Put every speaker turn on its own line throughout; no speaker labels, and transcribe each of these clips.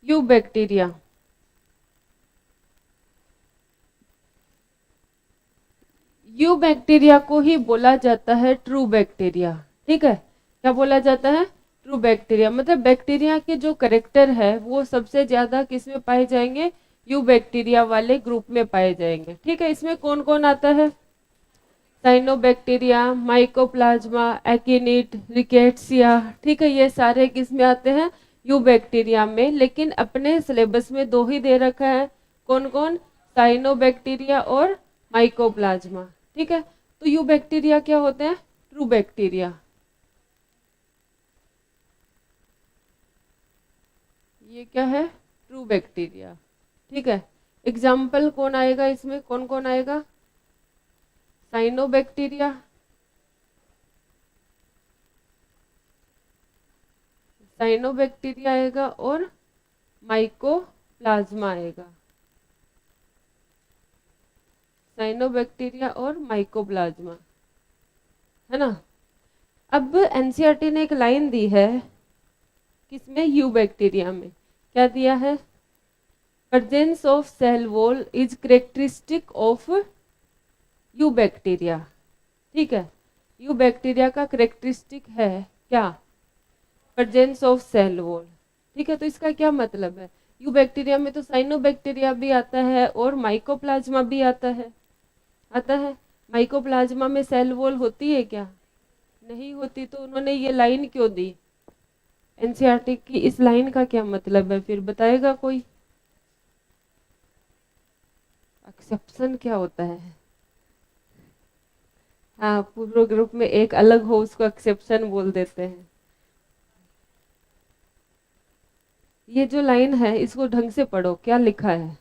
You bacteria, you bacteria को ही बोला जाता है ट्रू बैक्टीरिया। ठीक है, क्या बोला जाता है? True bacteria. मतलब बैक्टीरिया के जो करेक्टर है वो सबसे ज्यादा किस में पाए जाएंगे? यू बैक्टीरिया वाले ग्रुप में पाए जाएंगे। ठीक है, इसमें कौन कौन आता है? साइनोबैक्टीरिया, माइकोप्लाज्मा, एक्टिनिट, रिकेट्सिया। ठीक है, ये सारे किस में आते हैं? यू बैक्टीरिया में। लेकिन अपने सिलेबस में दो ही दे रखा है, कौन कौन? साइनोबैक्टीरिया और माइकोप्लाज्मा। ठीक है, तो यू बैक्टीरिया क्या होते हैं? True bacteria. ये क्या है? True bacteria. ठीक है, एग्जाम्पल कौन आएगा इसमें? कौन कौन आएगा? साइनोबैक्टीरिया, साइनोबैक्टीरिया आएगा और माइकोप्लाज्मा आएगा। साइनोबैक्टीरिया और माइकोप्लाज्मा, है ना। अब एनसीईआरटी ने एक लाइन दी है, किसमें? यू बैक्टीरिया में। क्या दिया है? Presence of cell wall is characteristic of eubacteria. ठीक है, यू बैक्टीरिया का कैरेक्टरिस्टिक है क्या? Presence of cell wall. ठीक है, तो इसका क्या मतलब है? यू बैक्टीरिया में तो साइनोबैक्टीरिया भी आता है और माइकोप्लाज्मा भी आता है, आता है। माइकोप्लाज्मा में सेल वॉल होती है क्या? नहीं होती। तो उन्होंने ये लाइन क्यों दी? एनसीईआरटी की इस लाइन का क्या मतलब है फिर बताएगा कोई? एक्सेप्शन क्या होता है? हाँ, पूरे ग्रुप में एक अलग हो उसको एक्सेप्शन बोल देते हैं। ये जो लाइन है इसको ढंग से पढ़ो, क्या लिखा है?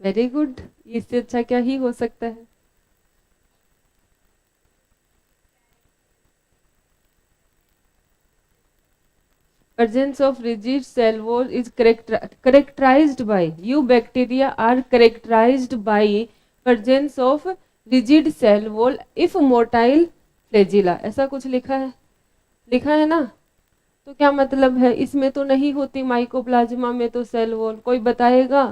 वेरी गुड, इससे अच्छा क्या ही हो सकता है। Presence of rigid cell wall is characterized by you bacteria are characterized by presence of rigid cell wall if motile flagella। ऐसा कुछ लिखा है? लिखा है ना। तो क्या मतलब है? इसमें तो नहीं होती, माइकोप्लाज्मा में तो सेल वॉल। कोई बताएगा?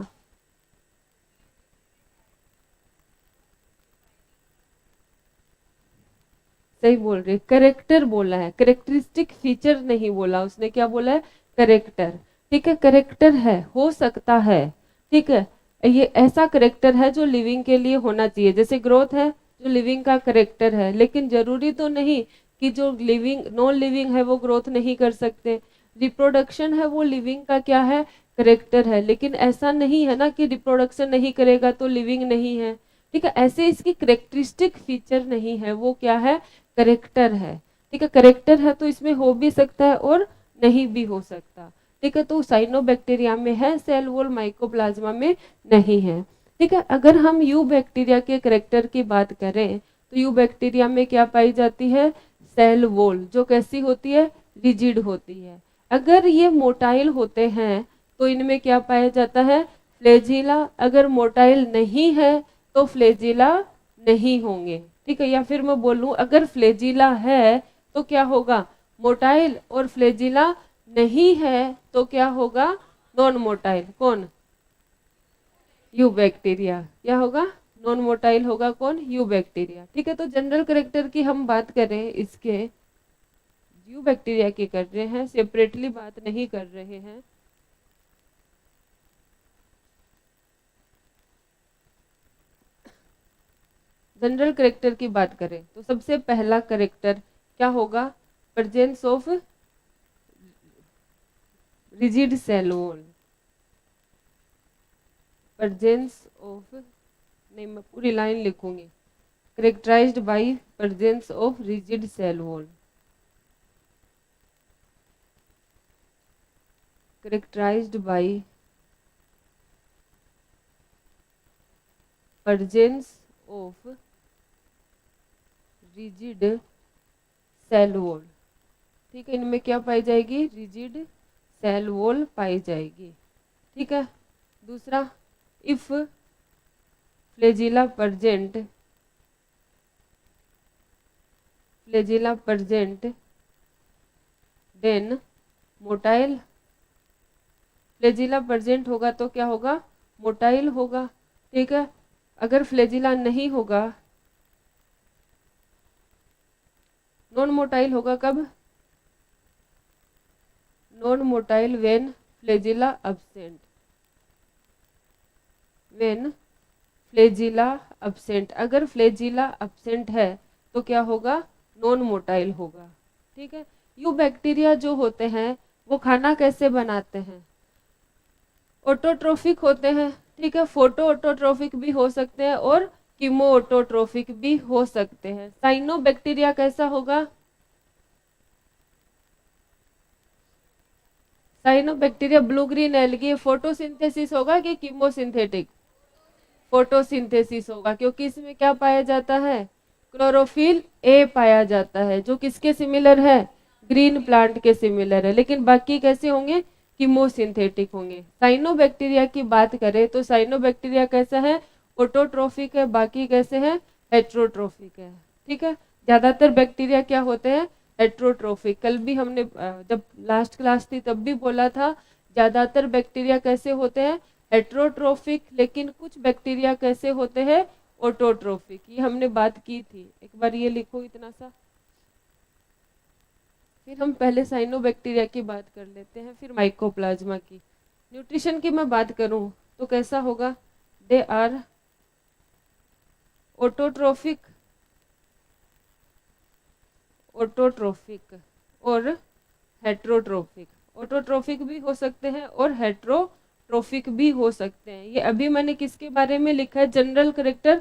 सही बोल रही, करेक्टर बोला है, करेक्टरिस्टिक फीचर नहीं बोला उसने। क्या बोला है? करेक्टर। ठीक है, करेक्टर है, हो सकता है। ठीक है, ये ऐसा करेक्टर है जो लिविंग के लिए होना चाहिए। जैसे ग्रोथ है जो लिविंग का करेक्टर है, लेकिन जरूरी तो नहीं कि जो लिविंग नॉन लिविंग है वो ग्रोथ नहीं कर सकते। रिप्रोडक्शन है वो लिविंग का क्या है? करेक्टर है। लेकिन ऐसा नहीं है ना कि रिप्रोडक्शन नहीं करेगा तो लिविंग नहीं है। ठीक है, ऐसे इसकी करेक्टरिस्टिक फीचर नहीं है, वो क्या है? करेक्टर है। ठीक है, करेक्टर है तो इसमें हो भी सकता है और नहीं भी हो सकता। ठीक है, तो साइनोबैक्टीरिया में है सेल वॉल, माइकोप्लाज्मा में नहीं है। ठीक है, अगर हम यू बैक्टीरिया के करेक्टर की बात करें तो यू बैक्टीरिया में क्या पाई जाती है? सेल वॉल, जो कैसी होती है? रिजिड होती है। अगर ये मोटाइल होते हैं तो इनमें क्या पाया जाता है? फ्लैजिला। अगर मोटाइल नहीं है तो फ्लैजिला नहीं होंगे। ठीक है, या फिर मैं बोलूं अगर फ्लैजिला है तो क्या होगा? मोटाइल। और फ्लैजिला नहीं है तो क्या होगा? Non motile. कौन? Eubacteria. क्या होगा? नॉन मोटाइल होगा कौन? Eubacteria. ठीक है, तो जनरल करेक्टर की हम बात करें इसके, यू बैक्टीरिया की कर रहे हैं, सेपरेटली बात नहीं कर रहे हैं। जनरल करेक्टर की बात करें तो सबसे पहला करेक्टर क्या होगा? Presence of rigid cell wall. Presence of, नहीं मैं पूरी लाइन लिखूंगी, characterized by presence of rigid cell wall. Characterized by presence of rigid cell wall. ठीक है, इनमें क्या पाई जाएगी? रिजिड सेल वॉल पाई जाएगी। ठीक है, दूसरा, if flagella present, flagella present then motile, flagella present होगा तो क्या होगा, मोटाइल होगा, ठीक है। अगर फ्लैजिला नहीं होगा, नॉन मोटाइल होगा कब, non motile when flagella absent, when flagella absent. अगर फ्लैजिला अब्सेंट है तो क्या होगा, नॉन मोटाइल होगा, ठीक है। यू बैक्टीरिया जो होते हैं वो खाना कैसे बनाते हैं, ऑटोट्रोफिक होते हैं, ठीक है। फोटो ऑटोट्रोफिक भी हो सकते हैं और कीमो ऑटोट्रोफिक भी हो सकते हैं। साइनोबैक्टीरिया कैसा होगा, cyanobacteria blue green algae photosynthesis होगा कि कीमोसिंथेटिक, फोटोसिंथेसिस होगा, क्योंकि इसमें क्या पाया जाता है, क्लोरोफिल ए पाया जाता है, जो किसके सिमिलर है, ग्रीन प्लांट के सिमिलर है। लेकिन बाकी कैसे होंगे, कीमोसिंथेटिक होंगे। साइनोबैक्टीरिया की बात करें तो साइनोबैक्टीरिया कैसा है, ऑटोट्रोफिक है, बाकी कैसे है, हेट्रोट्रोफिक है, ठीक है। ज्यादातर बैक्टीरिया क्या होते हैं, हेट्रोट्रोफिक। कल भी हमने जब लास्ट क्लास थी तब भी बोला था, ज्यादातर बैक्टीरिया कैसे होते हैं, हेट्रोट्रोफिक, लेकिन कुछ बैक्टीरिया कैसे होते हैं, ऑटोट्रोफिक। ये हमने बात की थी, एक बार ये लिखो इतना सा, फिर हम पहले साइनोबैक्टीरिया की बात कर लेते हैं, फिर माइकोप्लाज्मा की। न्यूट्रिशन की मैं बात करूं तो कैसा होगा, दे आर ऑटोट्रोफिक, ऑटोट्रोफिक और हेट्रोट्रोफिक। ऑटोट्रोफिक भी हो सकते हैं और हेट्रोट्रोफिक भी हो सकते हैं। ये अभी मैंने किसके बारे में लिखा है, जनरल कैरेक्टर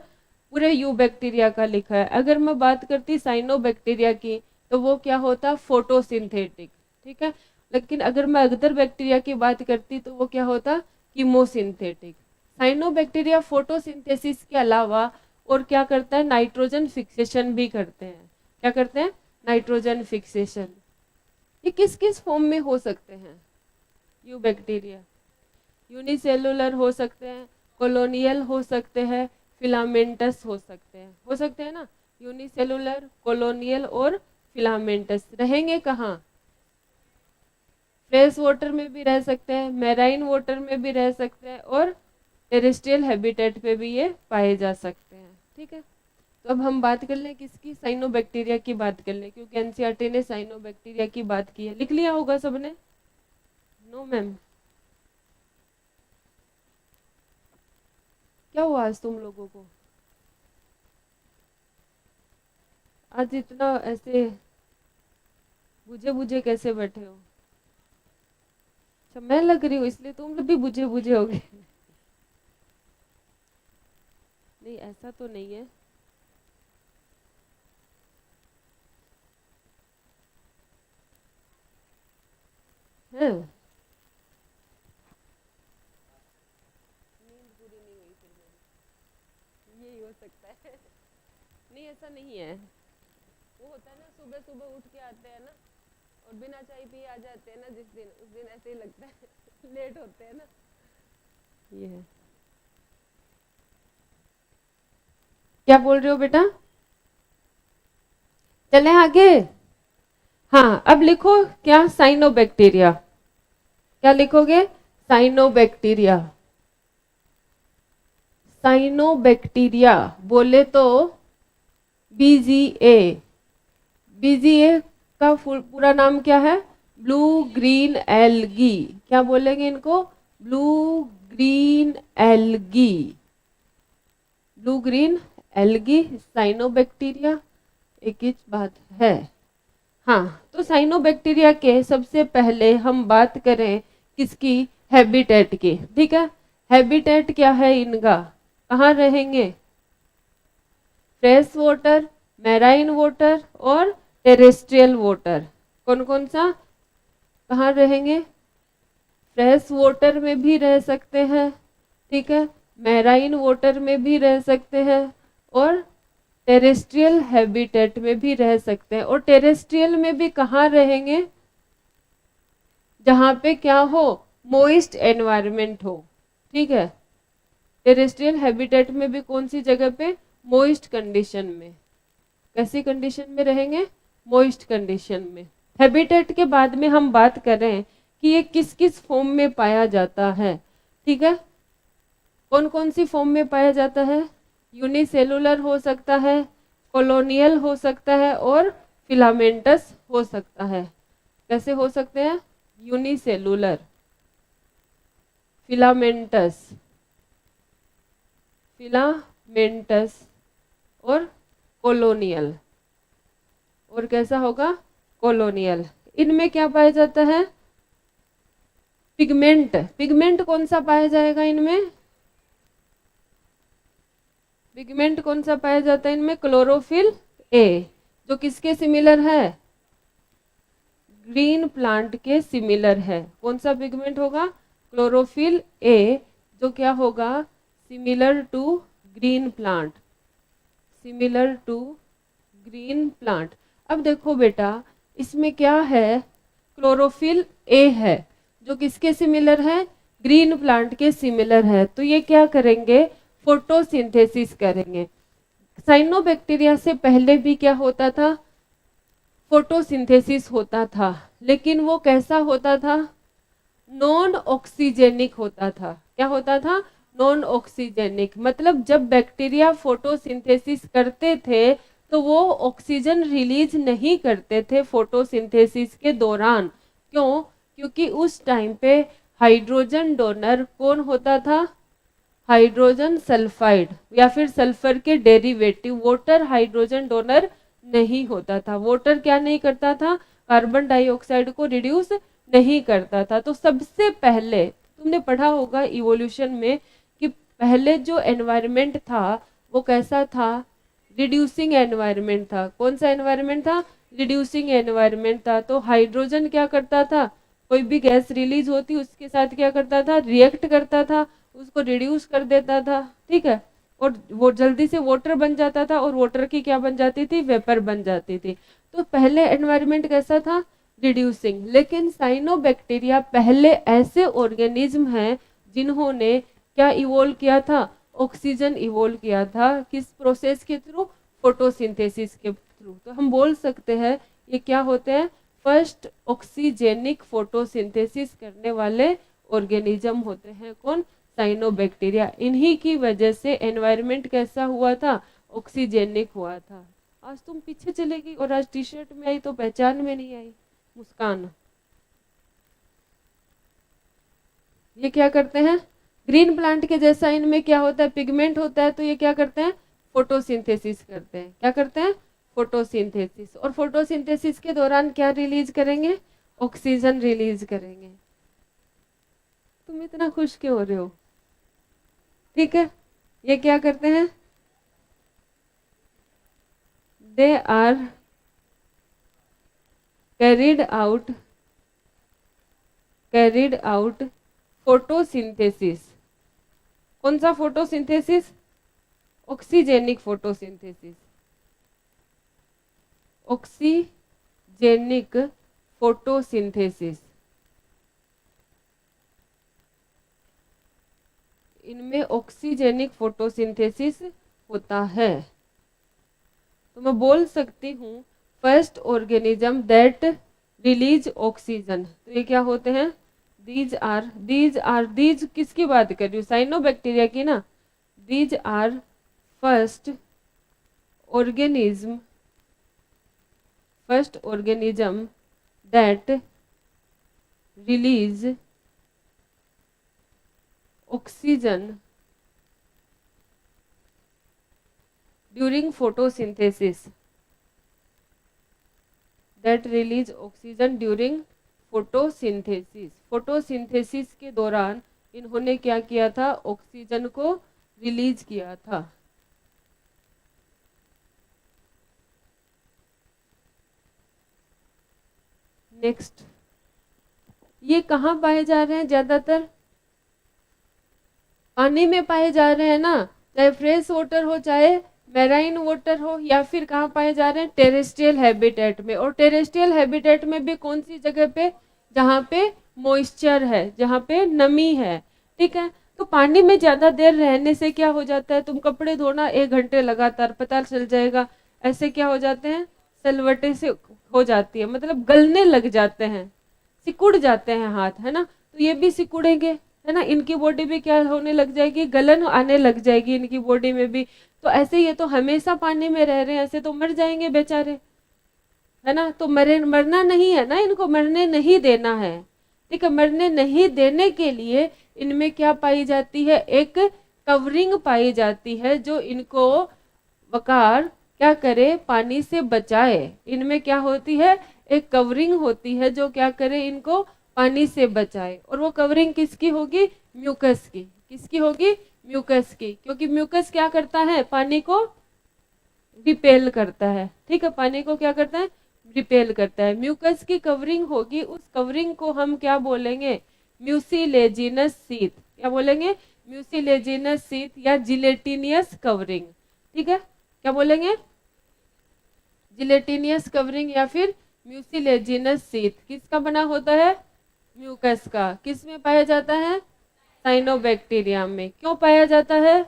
पूरे यू बैक्टीरिया का लिखा है। अगर मैं बात करती साइनोबैक्टीरिया की तो वो क्या होता, फोटोसिंथेटिक, ठीक है। लेकिन अगर मैं अदर बैक्टीरिया की बात करती तो वो क्या होता, कीमोसिंथेटिक। साइनोबैक्टीरिया फोटोसिंथेसिस के अलावा और क्या करता है, नाइट्रोजन फिक्सेशन भी करते हैं। क्या करते हैं, नाइट्रोजन फिक्सेशन। ये किस किस फॉर्म में हो सकते हैं, यू बैक्टीरिया, यूनिसेलुलर हो सकते हैं, कॉलोनियल हो सकते हैं, फिलामेंटस हो सकते हैं ना, यूनिसेलुलर, कॉलोनियल और फिलामेंटस। रहेंगे कहाँ, फ्रेश वाटर में भी रह सकते हैं, मैराइन वाटर में भी रह सकते हैं और टेरेस्ट्रियल हैबिटेट पे भी ये पाए जा सकते हैं, ठीक है। तो अब हम बात कर लें किसकी, साइनोबैक्टीरिया की बात कर लें, क्योंकि एनसीईआरटी ने साइनोबैक्टीरिया की बात की है। लिख लिया होगा सबने, नो मैम, क्या हुआ आज तुम लोगों को, आज इतना ऐसे बुझे बुझे कैसे बैठे हो, अच्छा मैं लग रही हूँ इसलिए तुम लोग भी बुझे बुझे हो गए नहीं ऐसा तो नहीं है, है नींद पूरी नहीं हुई फिर मेरी, यही हो सकता है नहीं ऐसा नहीं है, वो होता है ना सुबह सुबह उठ के आते हैं ना और बिना चाय पिए आ जाते हैं ना, जिस दिन उस दिन ऐसे ही लगता है लेट होते हैं ना, ये है। क्या बोल रहे हो बेटा, चलें आगे। हाँ अब लिखो क्या, साइनोबैक्टीरिया, क्या लिखोगे, साइनोबैक्टीरिया। साइनोबैक्टीरिया बोले तो बीजीए, बीजीए का पूरा नाम क्या है, ब्लू ग्रीन एल्गी। क्या बोलेंगे इनको, blue green algae, blue green algae cyanobacteria, एक ही बात है। हाँ तो साइनोबैक्टीरिया के सबसे पहले हम बात करें किसकी, हैबिटेट की, ठीक है। हैबिटेट क्या है इनका, कहाँ रहेंगे, फ्रेश वाटर, मैराइन वाटर और टेरेस्ट्रियल वाटर। कौन कौन सा, कहाँ रहेंगे, फ्रेश वाटर में भी रह सकते हैं, ठीक है, मैराइन वाटर में भी रह सकते हैं और टेरेस्ट्रियल हैबिटेट में भी रह सकते हैं। और टेरेस्ट्रियल में भी कहाँ रहेंगे, जहाँ पे क्या हो, मोइस्ट एनवायरनमेंट हो, ठीक है। टेरेस्ट्रियल हैबिटेट में भी कौन सी जगह पे, मोइस्ट कंडीशन में। कैसी कंडीशन में रहेंगे, मोइस्ट कंडीशन में, हैबिटेट के बाद में हम बात करें कि ये किस किस फॉर्म में पाया जाता है, ठीक है, कौन कौन सी फॉर्म में पाया जाता है। यूनिसेलुलर हो सकता है, कॉलोनियल हो सकता है और फिलामेंटस हो सकता है। कैसे हो सकते हैं? यूनिसेलुलर, फिलामेंटस, फिलामेंटस और कॉलोनियल। और कैसा होगा? कॉलोनियल। इनमें क्या पाया जाता है? पिगमेंट। पिगमेंट कौन सा पाया जाएगा इनमें? पिगमेंट कौन सा पाया जाता है इनमें? क्लोरोफिल ए, जो किसके सिमिलर है? ग्रीन प्लांट के सिमिलर है। कौन सा पिगमेंट होगा? क्लोरोफिल ए, जो क्या होगा? Similar to green plant, similar to green plant. अब देखो बेटा, इसमें क्या है? क्लोरोफिल ए है जो किसके सिमिलर है? ग्रीन प्लांट के सिमिलर है। तो ये क्या करेंगे? फोटोसिंथेसिस करेंगे। साइनोबैक्टीरिया से पहले भी क्या होता था? फोटोसिंथेसिस होता था, लेकिन वो कैसा होता था? नॉन ऑक्सीजेनिक होता था। क्या होता था? Non oxygenic. मतलब जब बैक्टीरिया फोटोसिंथेसिस करते थे तो वो ऑक्सीजन रिलीज नहीं करते थे फोटोसिंथेसिस के दौरान। क्यों? क्योंकि उस टाइम पे हाइड्रोजन डोनर कौन होता था? हाइड्रोजन सल्फाइड या फिर सल्फर के डेरिवेटिव वाटर हाइड्रोजन डोनर नहीं होता था। वाटर क्या नहीं करता था? कार्बन डाइऑक्साइड को रिड्यूस नहीं करता था। तो सबसे पहले तुमने पढ़ा होगा इवोल्यूशन में कि पहले जो एनवायरनमेंट था वो कैसा था? रिड्यूसिंग एनवायरनमेंट था। कौन सा एनवायरनमेंट था? रिड्यूसिंग एनवायरनमेंट था। तो हाइड्रोजन क्या करता था? कोई भी गैस रिलीज होती उसके साथ क्या करता था? रिएक्ट करता था, उसको रिड्यूस कर देता था, ठीक है, और वो जल्दी से वाटर बन जाता था और वाटर की क्या बन जाती थी? वेपर बन जाती थी। तो पहले एनवायरनमेंट कैसा था? रिड्यूसिंग। लेकिन साइनोबैक्टीरिया पहले ऐसे ऑर्गेनिज्म हैं जिन्होंने क्या इवोल्व किया था? ऑक्सीजन इवोल्व किया था। किस प्रोसेस के थ्रू? फोटोसिंथेसिस के थ्रू। तो हम बोल सकते हैं ये क्या होते हैं? फर्स्ट ऑक्सीजेनिक फोटोसिंथेसिस करने वाले ऑर्गेनिज्म होते हैं। कौन? साइनोबैक्टीरिया। इन्हीं की वजह से एनवायरनमेंट कैसा हुआ था? ऑक्सीजेनिक हुआ था। आज तुम पीछे चले गई और आज टी शर्ट में आई तो पहचान में नहीं आई। मुस्कान, ये क्या करते हैं? ग्रीन प्लांट के जैसा इनमें क्या होता है? पिगमेंट होता है। तो ये क्या करते हैं? फोटोसिंथेसिस करते हैं। क्या करते हैं? फोटोसिंथेसिस। और फोटोसिंथेसिस के दौरान क्या रिलीज करेंगे? ऑक्सीजन रिलीज करेंगे। तुम इतना खुश क्यों हो रहे हो? ठीक है, ये क्या करते हैं? They are carried out photosynthesis. कौन सा photosynthesis? Oxygenic photosynthesis. Oxygenic photosynthesis. इनमें ऑक्सीजेनिक फोटोसिंथेसिस होता है। तो मैं बोल सकती हूँ first organism that release oxygen. तो ये क्या होते हैं? दीज किसकी बात कर रही हूँ? साइनोबैक्टीरिया की ना। These are first organism that release oxygen during photosynthesis. That release oxygen during photosynthesis. Photosynthesis के दौरान इन्होंने क्या किया था? ऑक्सीजन को रिलीज किया था। नेक्स्ट, ये कहाँ पाए जा रहे हैं? ज्यादातर पानी में पाए जा रहे हैं ना, चाहे फ्रेश वाटर हो चाहे मैराइन वाटर हो, या फिर कहाँ पाए जा रहे हैं? टेरेस्ट्रियल हैबिटेट में। और टेरेस्ट्रियल हैबिटेट में भी कौन सी जगह पे? जहाँ पे मॉइस्चर है, जहाँ पे नमी है, ठीक है। तो पानी में ज्यादा देर रहने से क्या हो जाता है? तुम कपड़े धोना 1 घंटे लगातार, पता चल जाएगा, ऐसे क्या हो जाते हैं? सलवटे से हो जाती है, मतलब गलने लग जाते हैं, सिकुड़ जाते हैं हाथ, है ना। तो ये भी सिकुड़ेंगे, है ना, इनकी बॉडी भी क्या होने लग जाएगी, गलन आने लग जाएगी इनकी बॉडी में भी। तो ऐसे ये तो हमेशा पानी में रह रहे हैं, ऐसे तो मर जाएंगे बेचारे, है ना। तो मरना नहीं है ना, इनको मरने नहीं देना है, ठीक है। मरने नहीं देने के लिए इनमें क्या पाई जाती है, एक कवरिंग पाई जाती है जो इनको वकार क्या करे, पानी से बचाए। इनमें क्या होती है, एक कवरिंग होती है जो क्या करे, इनको पानी से बचाए। और वो कवरिंग किसकी होगी, म्यूकस की। किसकी होगी, म्यूकस की, क्योंकि म्यूकस क्या करता है, पानी को रिपेल करता है, ठीक है। पानी को क्या करता है, रिपेल करता है। म्यूकस की कवरिंग होगी, उस कवरिंग को हम क्या बोलेंगे, म्यूसिलेजिनस शीथ। क्या बोलेंगे, म्यूसिलेजिनस शीथ या जिलेटिनियस कवरिंग, ठीक है। क्या बोलेंगे, जिलेटिनियस कवरिंग या फिर म्यूसिलेजिनस शीथ। किसका बना होता है, म्यूकस का। किस में पाया जाता है, साइनोबैक्टीरिया में। क्यों पाया जाता है,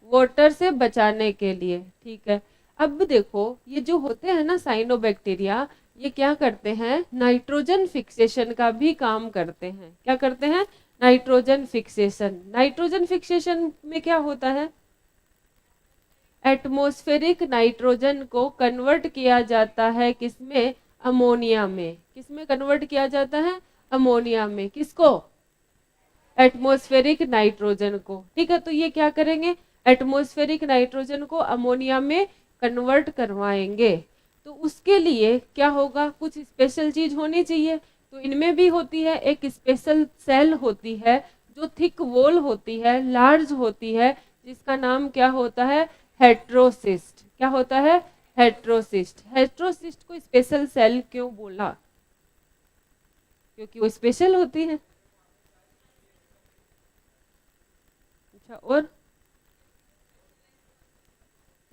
वाटर से बचाने के लिए, ठीक है। अब देखो ये जो होते हैं ना साइनोबैक्टीरिया, ये क्या करते हैं, नाइट्रोजन फिक्सेशन का भी काम करते हैं। क्या करते हैं, नाइट्रोजन फिक्सेशन। नाइट्रोजन फिक्सेशन में क्या होता है, एटमॉस्फेरिक नाइट्रोजन को कन्वर्ट किया जाता है किसमें, अमोनिया में। किसमें कन्वर्ट किया जाता है, अमोनिया में। किसको, एटमॉस्फेरिक नाइट्रोजन को, ठीक है। तो ये क्या करेंगे, एटमॉस्फेरिक नाइट्रोजन को अमोनिया में कन्वर्ट करवाएंगे। तो उसके लिए क्या होगा, कुछ स्पेशल चीज होनी चाहिए। तो इनमें भी होती है, एक स्पेशल सेल होती है जो थिक वॉल होती है, लार्ज होती है, जिसका नाम क्या होता है, हेट्रोसिस्ट। क्या होता है, हेट्रोसिस्ट। हेट्रोसिस्ट को स्पेशल सेल क्यों बोला, क्योंकि वो स्पेशल होती है। अच्छा, और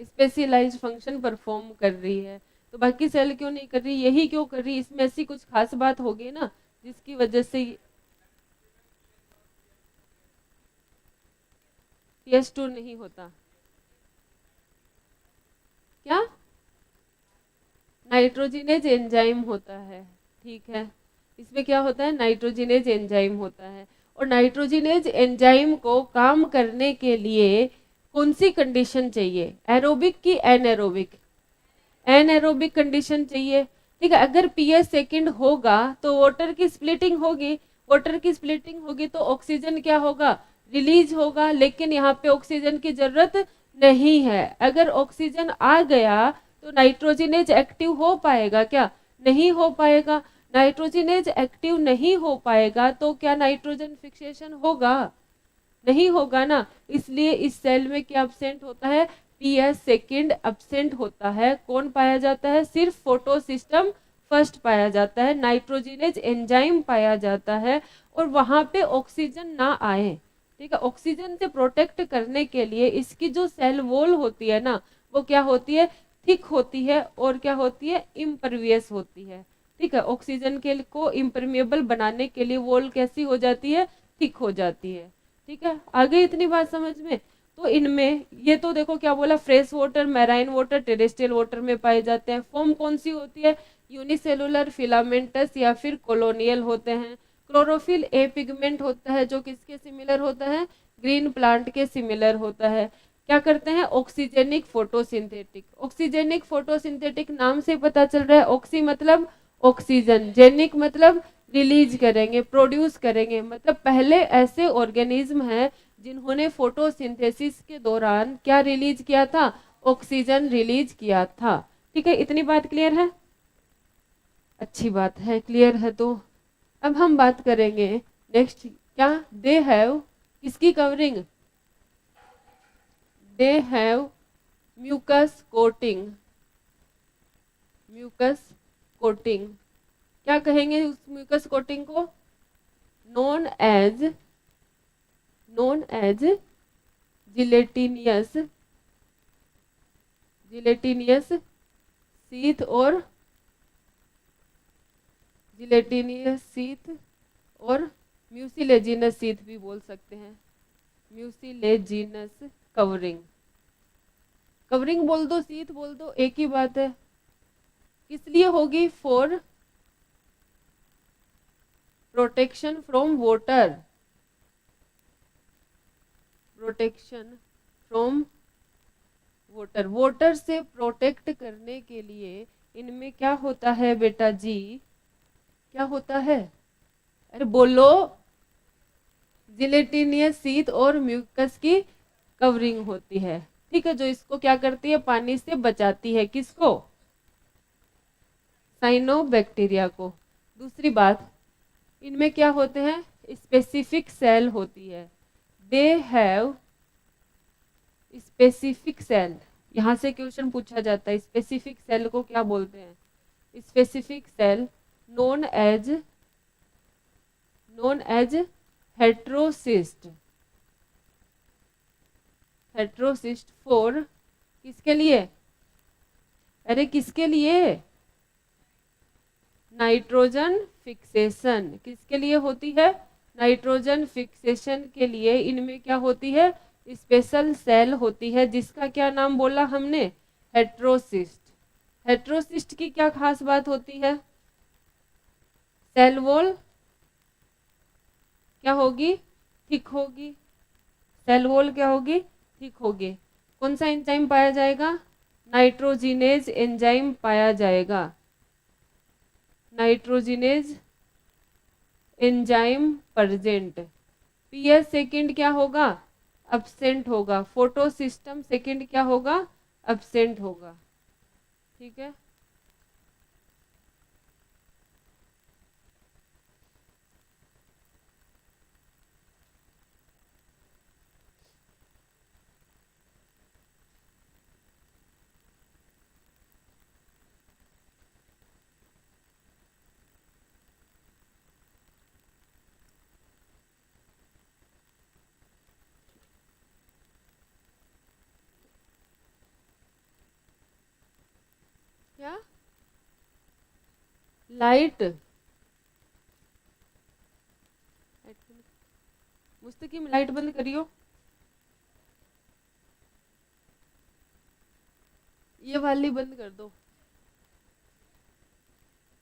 स्पेशलाइज्ड फंक्शन परफॉर्म कर रही है। तो बाकी सेल क्यों नहीं कर रही, यही क्यों कर रही, इसमें ऐसी कुछ खास बात होगी ना जिसकी वजह से PS2 नहीं होता। क्या, नाइट्रोजिनेज एंजाइम होता है, ठीक है। इसमें क्या होता है, नाइट्रोजिनेज एंजाइम होता है। और नाइट्रोजिनेज एंजाइम को काम करने के लिए कौन सी कंडीशन चाहिए, एरोबिक की एनएरोबिक, एनएरोबिक कंडीशन चाहिए, ठीक है। अगर PS सेकंड होगा तो वाटर की स्प्लिटिंग होगी, वाटर की स्प्लिटिंग होगी तो ऑक्सीजन क्या होगा, रिलीज होगा। लेकिन यहाँ पे ऑक्सीजन की जरूरत नहीं है। अगर ऑक्सीजन आ गया तो नाइट्रोजिनेज एक्टिव हो पाएगा क्या, नहीं हो पाएगा। नाइट्रोजिनेज एक्टिव नहीं हो पाएगा तो क्या नाइट्रोजन फिक्सेशन होगा, नहीं होगा ना। इसलिए इस सेल में क्या एब्सेंट होता है, PS सेकंड एब्सेंट होता है। कौन पाया जाता है, सिर्फ फोटो सिस्टम फर्स्ट पाया जाता है, नाइट्रोजिनेज एंजाइम पाया जाता है। और वहां पे ऑक्सीजन ना आए, ठीक है। ऑक्सीजन से प्रोटेक्ट करने के लिए इसकी जो सेल वॉल होती है ना, वो क्या होती है, थिक होती है और क्या होती है, इम्परवियस होती है, ठीक है। ऑक्सीजन के को इम्परमिएबल बनाने के लिए वॉल कैसी हो जाती है, थिक हो जाती है, ठीक है। आगे इतनी बात समझ में। तो इनमें ये तो देखो क्या बोला, fresh water, marine water, terrestrial water में पाए जाते हैं। फॉर्म कौन सी होती है, यूनिसेलुलर, फिलामेंटस या फिर कॉलोनियल होते हैं। क्लोरोफिल ए पिगमेंट होता है जो किसके सिमिलर होता है, ग्रीन प्लांट के सिमिलर होता है। क्या करते हैं, ऑक्सीजेनिक फोटोसिंथेटिक। ऑक्सीजेनिक फोटोसिंथेटिक नाम से पता चल रहा है, ऑक्सी मतलब ऑक्सीजन, जेनिक मतलब रिलीज करेंगे, प्रोड्यूस करेंगे। मतलब पहले ऐसे ऑर्गेनिज्म हैं जिन्होंने फोटोसिंथेसिस के दौरान क्या रिलीज किया था, ऑक्सीजन रिलीज किया था, ठीक है। इतनी बात क्लियर है, अच्छी बात है, क्लियर है। तो अब हम बात करेंगे नेक्स्ट, क्या, दे हैव, किसकी covering, they have mucus coating, mucus coating. क्या कहेंगे उस म्यूकस कोटिंग को, known as, known as gelatinous, gelatinous sheath और जिलेटिनियस शीथ और म्यूसिलेजिनस शीथ भी बोल सकते हैं, म्यूसिलेजिनस कवरिंग। कवरिंग बोल दो, शीथ बोल दो, एक ही बात है। किस लिए होगी? For protection from water, protection from water, water से प्रोटेक्ट करने के लिए इनमें क्या होता है बेटा जी? क्या होता है? अरे बोलो। जिलेटिनियस शीथ और म्यूकस की कवरिंग होती है, ठीक है, जो इसको क्या करती है? पानी से बचाती है। किसको? साइनोबैक्टीरिया को। दूसरी बात, इनमें क्या होते हैं? स्पेसिफिक सेल होती है। They have specific cell. यहाँ से क्वेश्चन पूछा जाता है, स्पेसिफिक सेल को क्या बोलते हैं? Specific cell known as heterocyst. Heterocyst for किसके लिए? अरे किसके लिए? Nitrogen fixation. किसके लिए होती है? नाइट्रोजन फिक्सेशन के लिए इनमें क्या होती है? स्पेशल सेल होती है, जिसका क्या नाम बोला हमने? हेट्रोसिस्ट। हेट्रोसिस्ट की क्या खास बात होती है? सेल वॉल क्या होगी? थिक होगी। सेल वॉल क्या होगी? थिक होगी। कौन सा एंजाइम पाया जाएगा? नाइट्रोजिनेज एंजाइम पाया जाएगा। Nitrogenase enzyme present. PS second क्या होगा? अब्सेंट होगा। फोटो सिस्टम सेकंड क्या होगा? अब्सेंट होगा। ठीक है। क्या? लाइट मुस्तकीम लाइट बंद करियो। ये वाली बंद कर दो,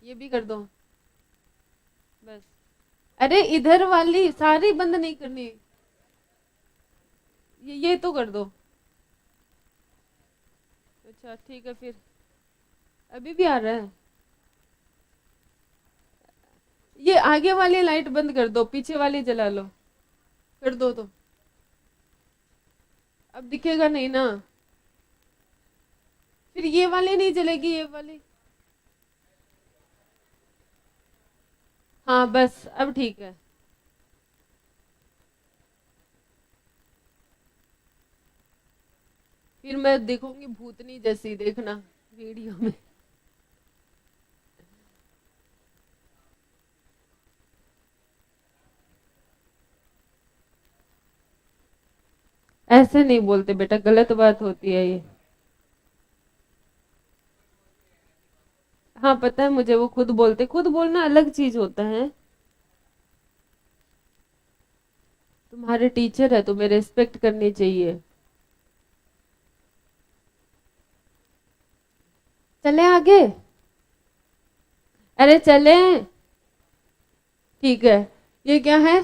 ये भी कर दो बस। अरे इधर वाली सारी बंद नहीं करनी, ये तो कर दो। अच्छा ठीक है, फिर अभी भी आ रहा है। ये आगे वाली लाइट बंद कर दो, पीछे वाली जला लो। कर दो तो अब दिखेगा नहीं ना, फिर ये वाली नहीं जलेगी, ये वाली। हाँ बस अब ठीक है। फिर मैं देखूंगी भूतनी जैसी, देखना वीडियो में। ऐसे नहीं बोलते बेटा, गलत बात होती है ये। हाँ पता है मुझे, वो खुद बोलते, खुद बोलना अलग चीज होता है। तुम्हारे टीचर है, तुम्हें रेस्पेक्ट करनी चाहिए। चले आगे? अरे चले। ठीक है। ये क्या है?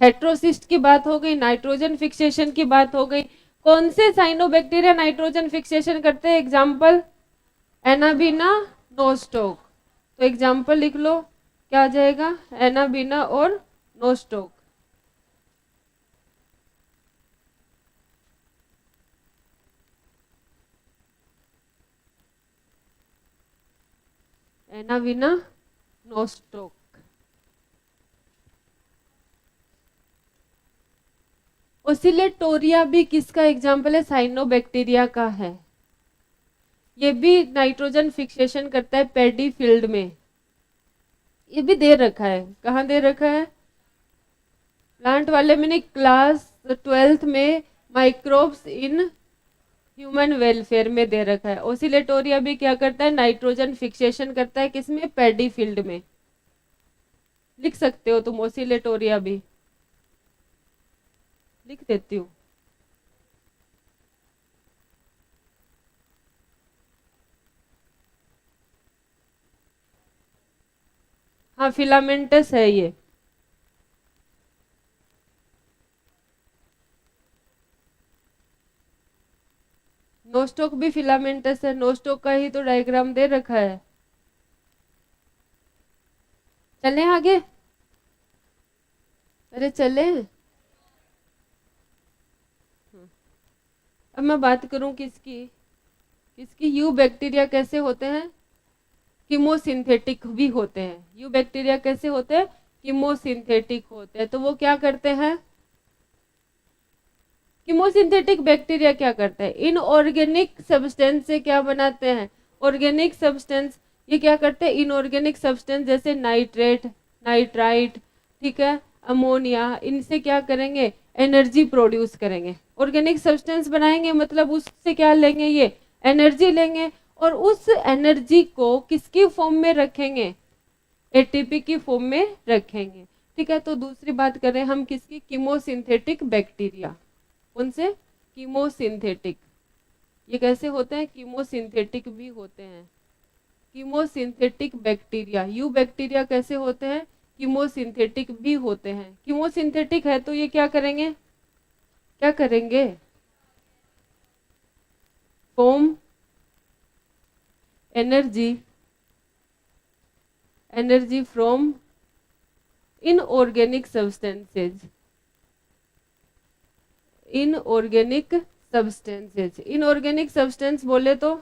हेट्रोसिस्ट की बात हो गई, नाइट्रोजन फिक्सेशन की बात हो गई। कौन से साइनोबैक्टीरिया नाइट्रोजन फिक्सेशन करते हैं? Example anabaena, Nostoc. तो एग्जाम्पल लिख लो, क्या आ जाएगा? एनाबीना और नोस्टोक। Anabaena, Nostoc. ओसिलेटोरिया भी किसका एग्जाम्पल है? साइनोबैक्टीरिया का है। ये भी नाइट्रोजन फिक्सेशन करता है पैडी फील्ड में। ये भी दे रखा है, कहाँ दे रखा है? प्लांट वाले मैंने क्लास 12th में माइक्रोब्स इन ह्यूमन वेलफेयर में दे रखा है। ओसिलेटोरिया भी क्या करता है? नाइट्रोजन फिक्सेशन करता है, किसमें? पैडी फील्ड में। लिख सकते हो तुम ओसिलेटोरिया भी, लिख देती हूँ। हाँ फिलामेंटस है ये। नोस्टॉक भी फिलामेंटस है, नोस्टॉक का ही तो डायग्राम दे रखा है। चलें आगे, अरे चलें। अब मैं बात करूं किसकी, किसकी, यू बैक्टीरिया कैसे होते हैं, कीमोसिंथेटिक भी होते हैं। यू बैक्टीरिया कैसे होते हैं, कीमोसिंथेटिक होते हैं। तो वो क्या करते हैं, कीमोसिंथेटिक बैक्टीरिया क्या करते हैं, इनऑर्गेनिक सब्सटेंस से क्या बनाते हैं, ऑर्गेनिक सब्सटेंस। ये क्या करते हैं, इनऑर्गेनिक सब्सटेंस जैसे नाइट्रेट, नाइट्राइट, ठीक है, अमोनिया, इनसे क्या करेंगे, एनर्जी प्रोड्यूस करेंगे। ऑर्गेनिक सब्सटेंस बनाएंगे मतलब उससे क्या लेंगे, ये एनर्जी लेंगे, और उस एनर्जी को किसकी फॉर्म में रखेंगे, एटीपी की फॉर्म में रखेंगे। ठीक है, तो दूसरी बात करें हम किसकी, कीमोसिंथेटिक बैक्टीरिया। उनसे कीमोसिंथेटिक, ये कैसे होते हैं, कीमोसिंथेटिक भी होते हैं। कीमोसिंथेटिक बैक्टीरिया, यू बैक्टीरिया कैसे होते हैं, कीमोसिंथेटिक भी होते हैं। कीमोसिंथेटिक है तो ये क्या करेंगे, क्या करेंगे, form energy, energy from inorganic substances, inorganic substances. Inorganic substance बोले तो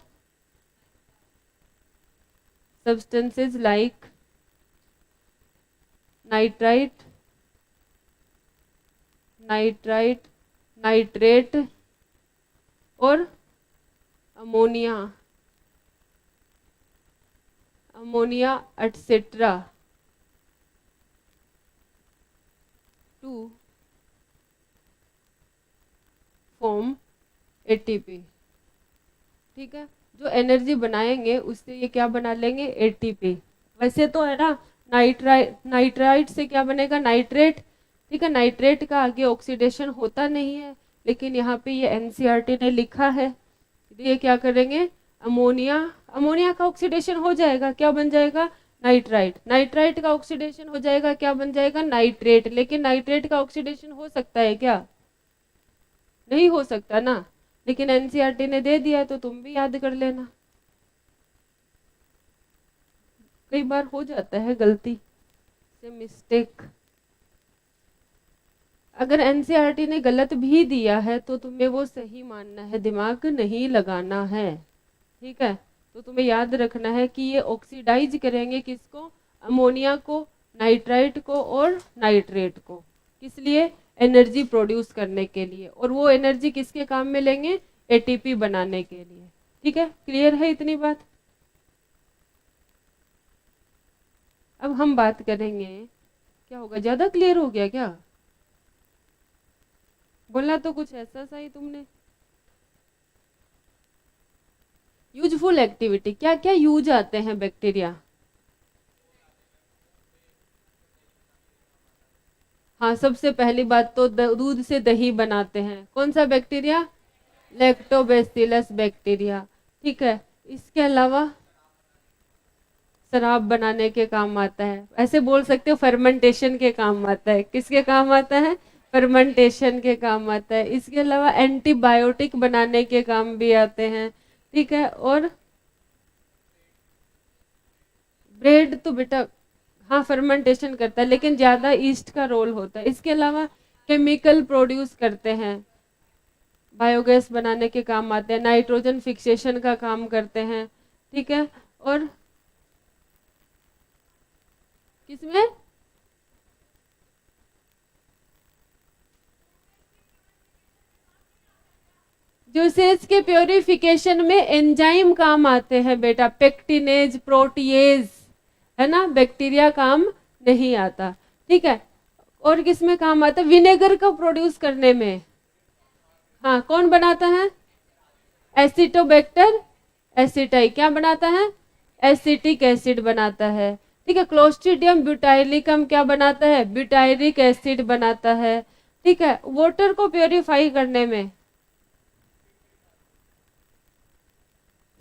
substances like nitrite, nitrite, nitrate और ammonia, ammonia etcetera to form ATP. ठीक है, जो एनर्जी बनाएंगे उससे ये क्या बना लेंगे, एटीपी। वैसे तो है ना, नाइट्राइट से क्या बनेगा, नाइट्रेट। ठीक है, नाइट्रेट का आगे ऑक्सीडेशन होता नहीं है, लेकिन यहाँ पे ये एनसीईआरटी ने लिखा है, ये क्या करेंगे, अमोनिया, अमोनिया का ऑक्सीडेशन हो जाएगा, क्या बन जाएगा, नाइट्राइट। नाइट्राइट का ऑक्सीडेशन हो जाएगा, क्या बन जाएगा, नाइट्रेट। लेकिन नाइट्रेट का ऑक्सीडेशन हो सकता है क्या, नहीं हो सकता ना, लेकिन एनसीईआरटी ने दे दिया है तो तुम भी याद कर लेना। कई बार हो जाता है गलती से मिस्टेक। अगर एनसीईआरटी ने गलत भी दिया है तो तुम्हें वो सही मानना है, दिमाग नहीं लगाना है। ठीक है, तो तुम्हें याद रखना है कि ये ऑक्सीडाइज करेंगे किसको, अमोनिया को, नाइट्राइट को और नाइट्रेट को। किस लिए, एनर्जी प्रोड्यूस करने के लिए, और वो एनर्जी किसके काम में लेंगे, एटीपी बनाने के लिए। ठीक है, क्लियर है इतनी बात। अब हम बात करेंगे, क्या होगा, ज्यादा क्लियर हो गया क्या, बोलना तो कुछ ऐसा सा ही तुमने। यूजफुल एक्टिविटी, क्या क्या यूज आते हैं बैक्टीरिया, हाँ सबसे पहली बात तो दूध से दही बनाते हैं, कौन सा बैक्टीरिया, लैक्टोबैसिलस बैक्टीरिया। ठीक है, इसके अलावा शराब बनाने के काम आता है, ऐसे बोल सकते हो फर्मेंटेशन के काम आता है। किसके काम आता है, फर्मेंटेशन के काम आता है। इसके अलावा एंटीबायोटिक बनाने के काम भी आते हैं। ठीक है, और ब्रेड तो बेटा हाँ फर्मेंटेशन करता है, लेकिन ज्यादा ईस्ट का रोल होता है। इसके अलावा केमिकल प्रोड्यूस करते हैं, बायोगैस बनाने के काम आते हैं, नाइट्रोजन फिक्सेशन का काम करते हैं। ठीक है, और किसमें, जूसेस के प्योरिफिकेशन में एंजाइम काम आते हैं बेटा, पेक्टिनेज, प्रोटीएज, है ना, बैक्टीरिया काम नहीं आता। ठीक है, और किसमें काम आता है, विनेगर को प्रोड्यूस करने में, हाँ कौन बनाता है, एसिटोबैक्टर एसिटाई, क्या बनाता है, एसिटिक एसिड बनाता है। ठीक है, क्लोस्ट्रीडियम ब्यूटाइलिकम क्या बनाता है, ब्यूटाइरिक एसिड बनाता है। ठीक है, वाटर को प्योरीफाई करने में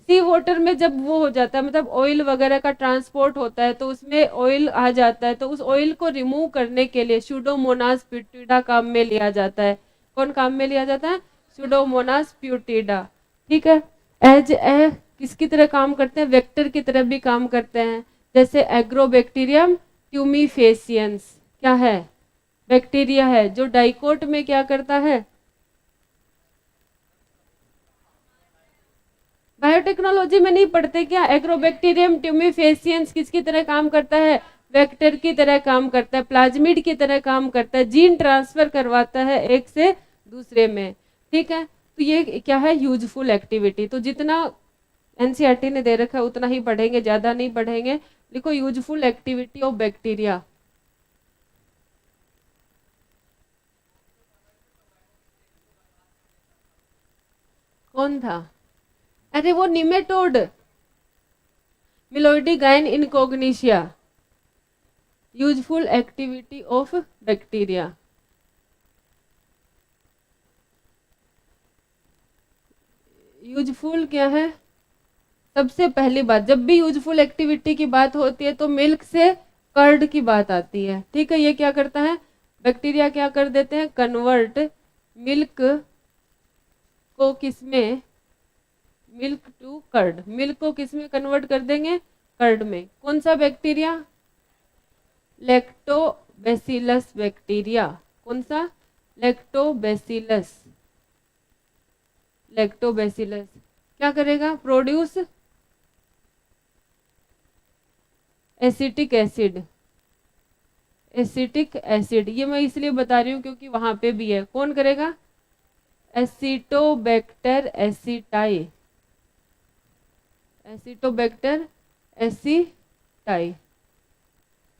सी वाटर में जब वो हो जाता है, मतलब ऑयल वगैरह का ट्रांसपोर्ट होता है, तो उसमें ऑयल आ जाता है, तो उस ऑयल को रिमूव करने के लिए स्यूडोमोनास प्यूटिडा काम में लिया जाता है। कौन काम में लिया जाता है? स्यूडोमोनास प्यूटिडा। ठीक है। एज ए किसकी तरह काम करते हैं? वेक्टर की तरह भी काम करते हैं। जैसे एग्रोबैक्टीरियम ट्यूमीफेसियंस क्या है? बैक्टीरिया है, जो डाइकोट में क्या करता है? बायोटेक्नोलॉजी में नहीं पढ़ते क्या? एग्रोबैक्टीरियम ट्यूमीफेसियंस किसकी तरह काम करता है? वेक्टर की तरह काम करता है, प्लाज्मिड की तरह काम करता है, जीन ट्रांसफर करवाता है एक से दूसरे में। ठीक है। तो ये क्या है? Useful activity. तो जितना एनसीईआरटी ने दे रखा है उतना ही पढ़ेंगे, ज्यादा नहीं पढ़ेंगे। देखो, यूजफुल एक्टिविटी ऑफ बैक्टीरिया। कौन था? अरे वो nematode, meloidogyne incognita. Useful activity of bacteria. Useful क्या है? सबसे पहली बात, जब भी यूजफुल एक्टिविटी की बात होती है तो मिल्क से कर्ड की बात आती है। ठीक है। ये क्या करता है? बैक्टीरिया क्या कर देते हैं? कन्वर्ट मिल्क को किसमें? Milk to curd. मिल्क को किसमें कन्वर्ट कर देंगे? कर्ड में। कौन सा बैक्टीरिया? Lactobacillus bacteria. कौन सा? लैक्टोबैसिलस। लैक्टोबैसिलस क्या करेगा? Produce acetic acid. Acetic acid, ये मैं इसलिए बता रही हूँ क्योंकि वहां पे भी है। कौन करेगा? Acetobacter aceti. Acetobacter aceti.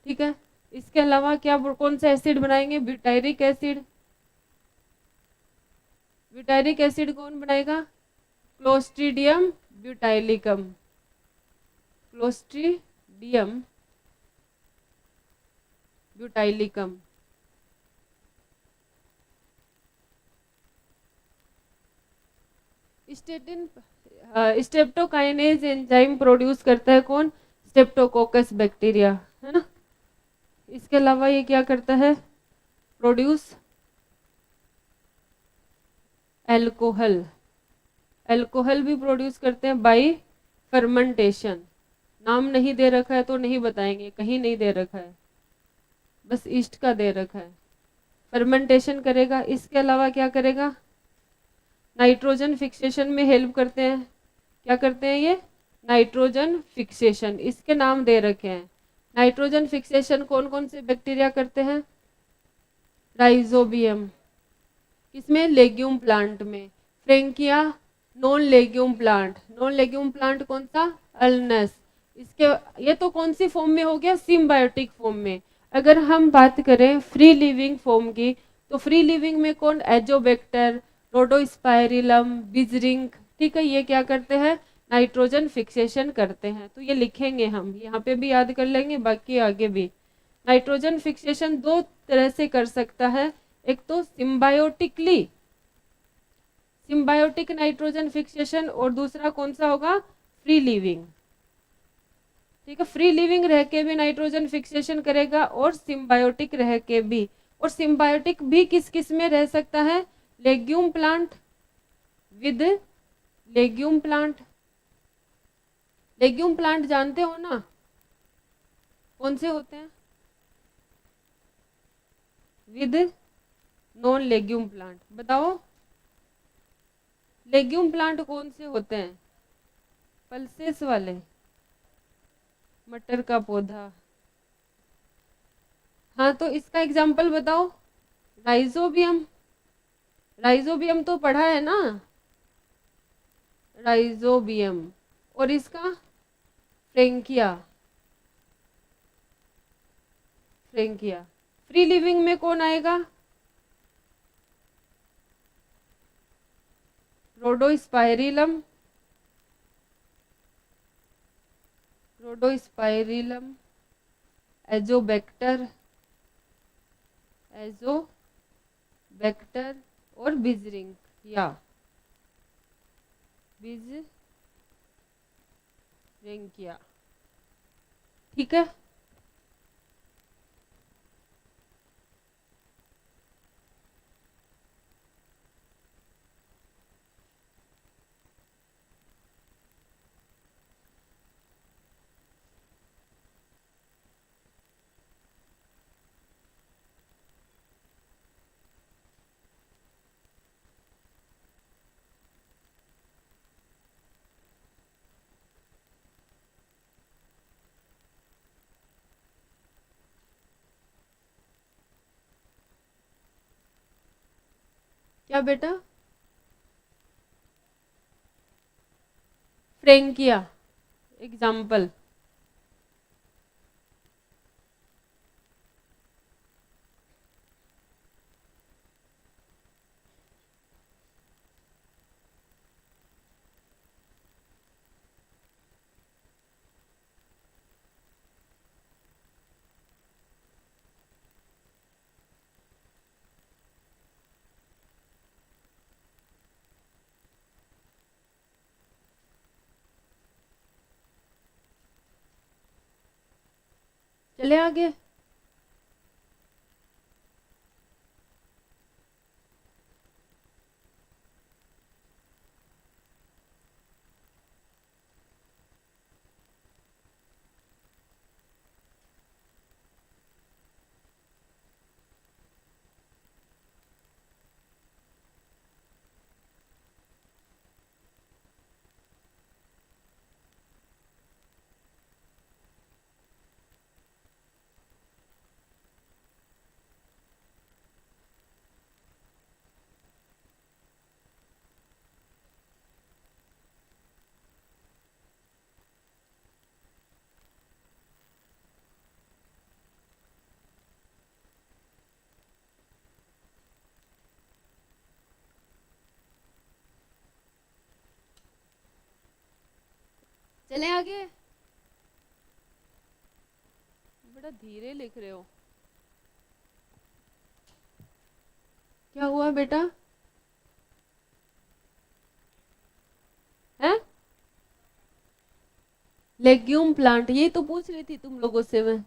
ठीक है। इसके अलावा क्या, कौन सा एसिड बनाएंगे? Butyric acid. ब्यूटायरिक एसिड कौन बनाएगा? Clostridium butylicum. Clostridium butylicum. Statin streptokinase enzyme produce करता है कौन? स्टेप्टोकोकस बैक्टीरिया, है ना। इसके अलावा ये क्या करता है? Produce alcohol. एल्कोहल भी प्रोड्यूस करते हैं बाय फर्मेंटेशन। नाम नहीं दे रखा है तो नहीं बताएंगे, कहीं नहीं दे रखा है, बस ईस्ट का दे रखा है। फर्मेंटेशन करेगा। इसके अलावा क्या करेगा? नाइट्रोजन फिक्सेशन में हेल्प करते हैं। क्या करते हैं ये? नाइट्रोजन फिक्सेशन, इसके नाम दे रखे हैं। नाइट्रोजन फिक्सेशन कौन कौन से बैक्टीरिया करते हैं? राइजोबियम। किसमें? लेग्यूम प्लांट में। Frankia non legume plant. Non legume plant कौन सा? अल्नस। इसके ये तो कौन सी फॉर्म में हो गया? सिम्बायोटिक फॉर्म में। अगर हम बात करें फ्री लिविंग फॉर्म की, तो फ्री लिविंग में कौन? एजोबैक्टर, रोडोस्पाइरिलम, बिजरिंग। ठीक है। ये क्या करते हैं? नाइट्रोजन फिक्सेशन करते हैं। तो ये लिखेंगे हम, यहाँ पे भी याद कर लेंगे, बाकी आगे भी। नाइट्रोजन फिक्सेशन दो तरह से कर सकता है। एक तो सिम्बायोटिकली, सिम्बायोटिक नाइट्रोजन फिक्सेशन, और दूसरा कौन सा होगा? Free living. ठीक है। फ्री लिविंग रह के भी नाइट्रोजन फिक्सेशन करेगा और सिम्बायोटिक रह के भी। और सिम्बायोटिक भी किस किस में रह सकता है? Legume plant with legume plant. Legume plant जानते हो ना, कौन से होते हैं? With non legume plant. बताओ, लेग्यूम प्लांट कौन से होते हैं? पल्सेस वाले। मटर का पौधा। हाँ, तो इसका एग्जाम्पल बताओ। राइजोबियम। राइजोबियम तो पढ़ा है ना, राइजोबियम। और इसका फ्रेंकिया। फ्रेंकिया। फ्री लिविंग में कौन आएगा? रोडोस्पाइरिलम। रोडोस्पाइरिलम, एजोबैक्टर, एजोबैक्टर और बिजरिंग या बिजरिंग। फ्रेंकिया, ठीक है। क्या बेटा? Frankia example. चले आगे। चले आगे। बड़ा धीरे लिख रहे हो, क्या हुआ बेटा? है लेग्यूम प्लांट, ये तो पूछ रही थी तुम लोगों से मैं।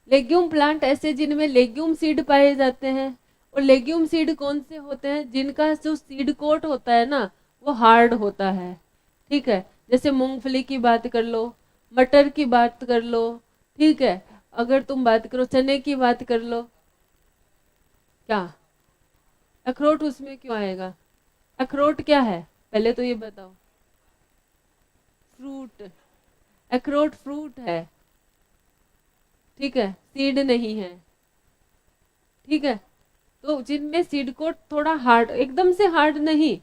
लेग्यूम प्लांट ऐसे जिनमें लेग्यूम सीड पाए जाते हैं। और लेग्यूम सीड कौन से होते हैं? जिनका जो सीड कोट होता है ना वो हार्ड होता है, ठीक है। जैसे मूंगफली की बात कर लो, मटर की बात कर लो, ठीक है। अगर तुम बात करो चने की बात कर लो। क्या अखरोट उसमें क्यों आएगा? अखरोट क्या है पहले तो ये बताओ। फ्रूट, अखरोट फ्रूट है, ठीक है, सीड नहीं है, ठीक है। तो जिनमें सीड कोट थोड़ा हार्ड, एकदम से हार्ड नहीं,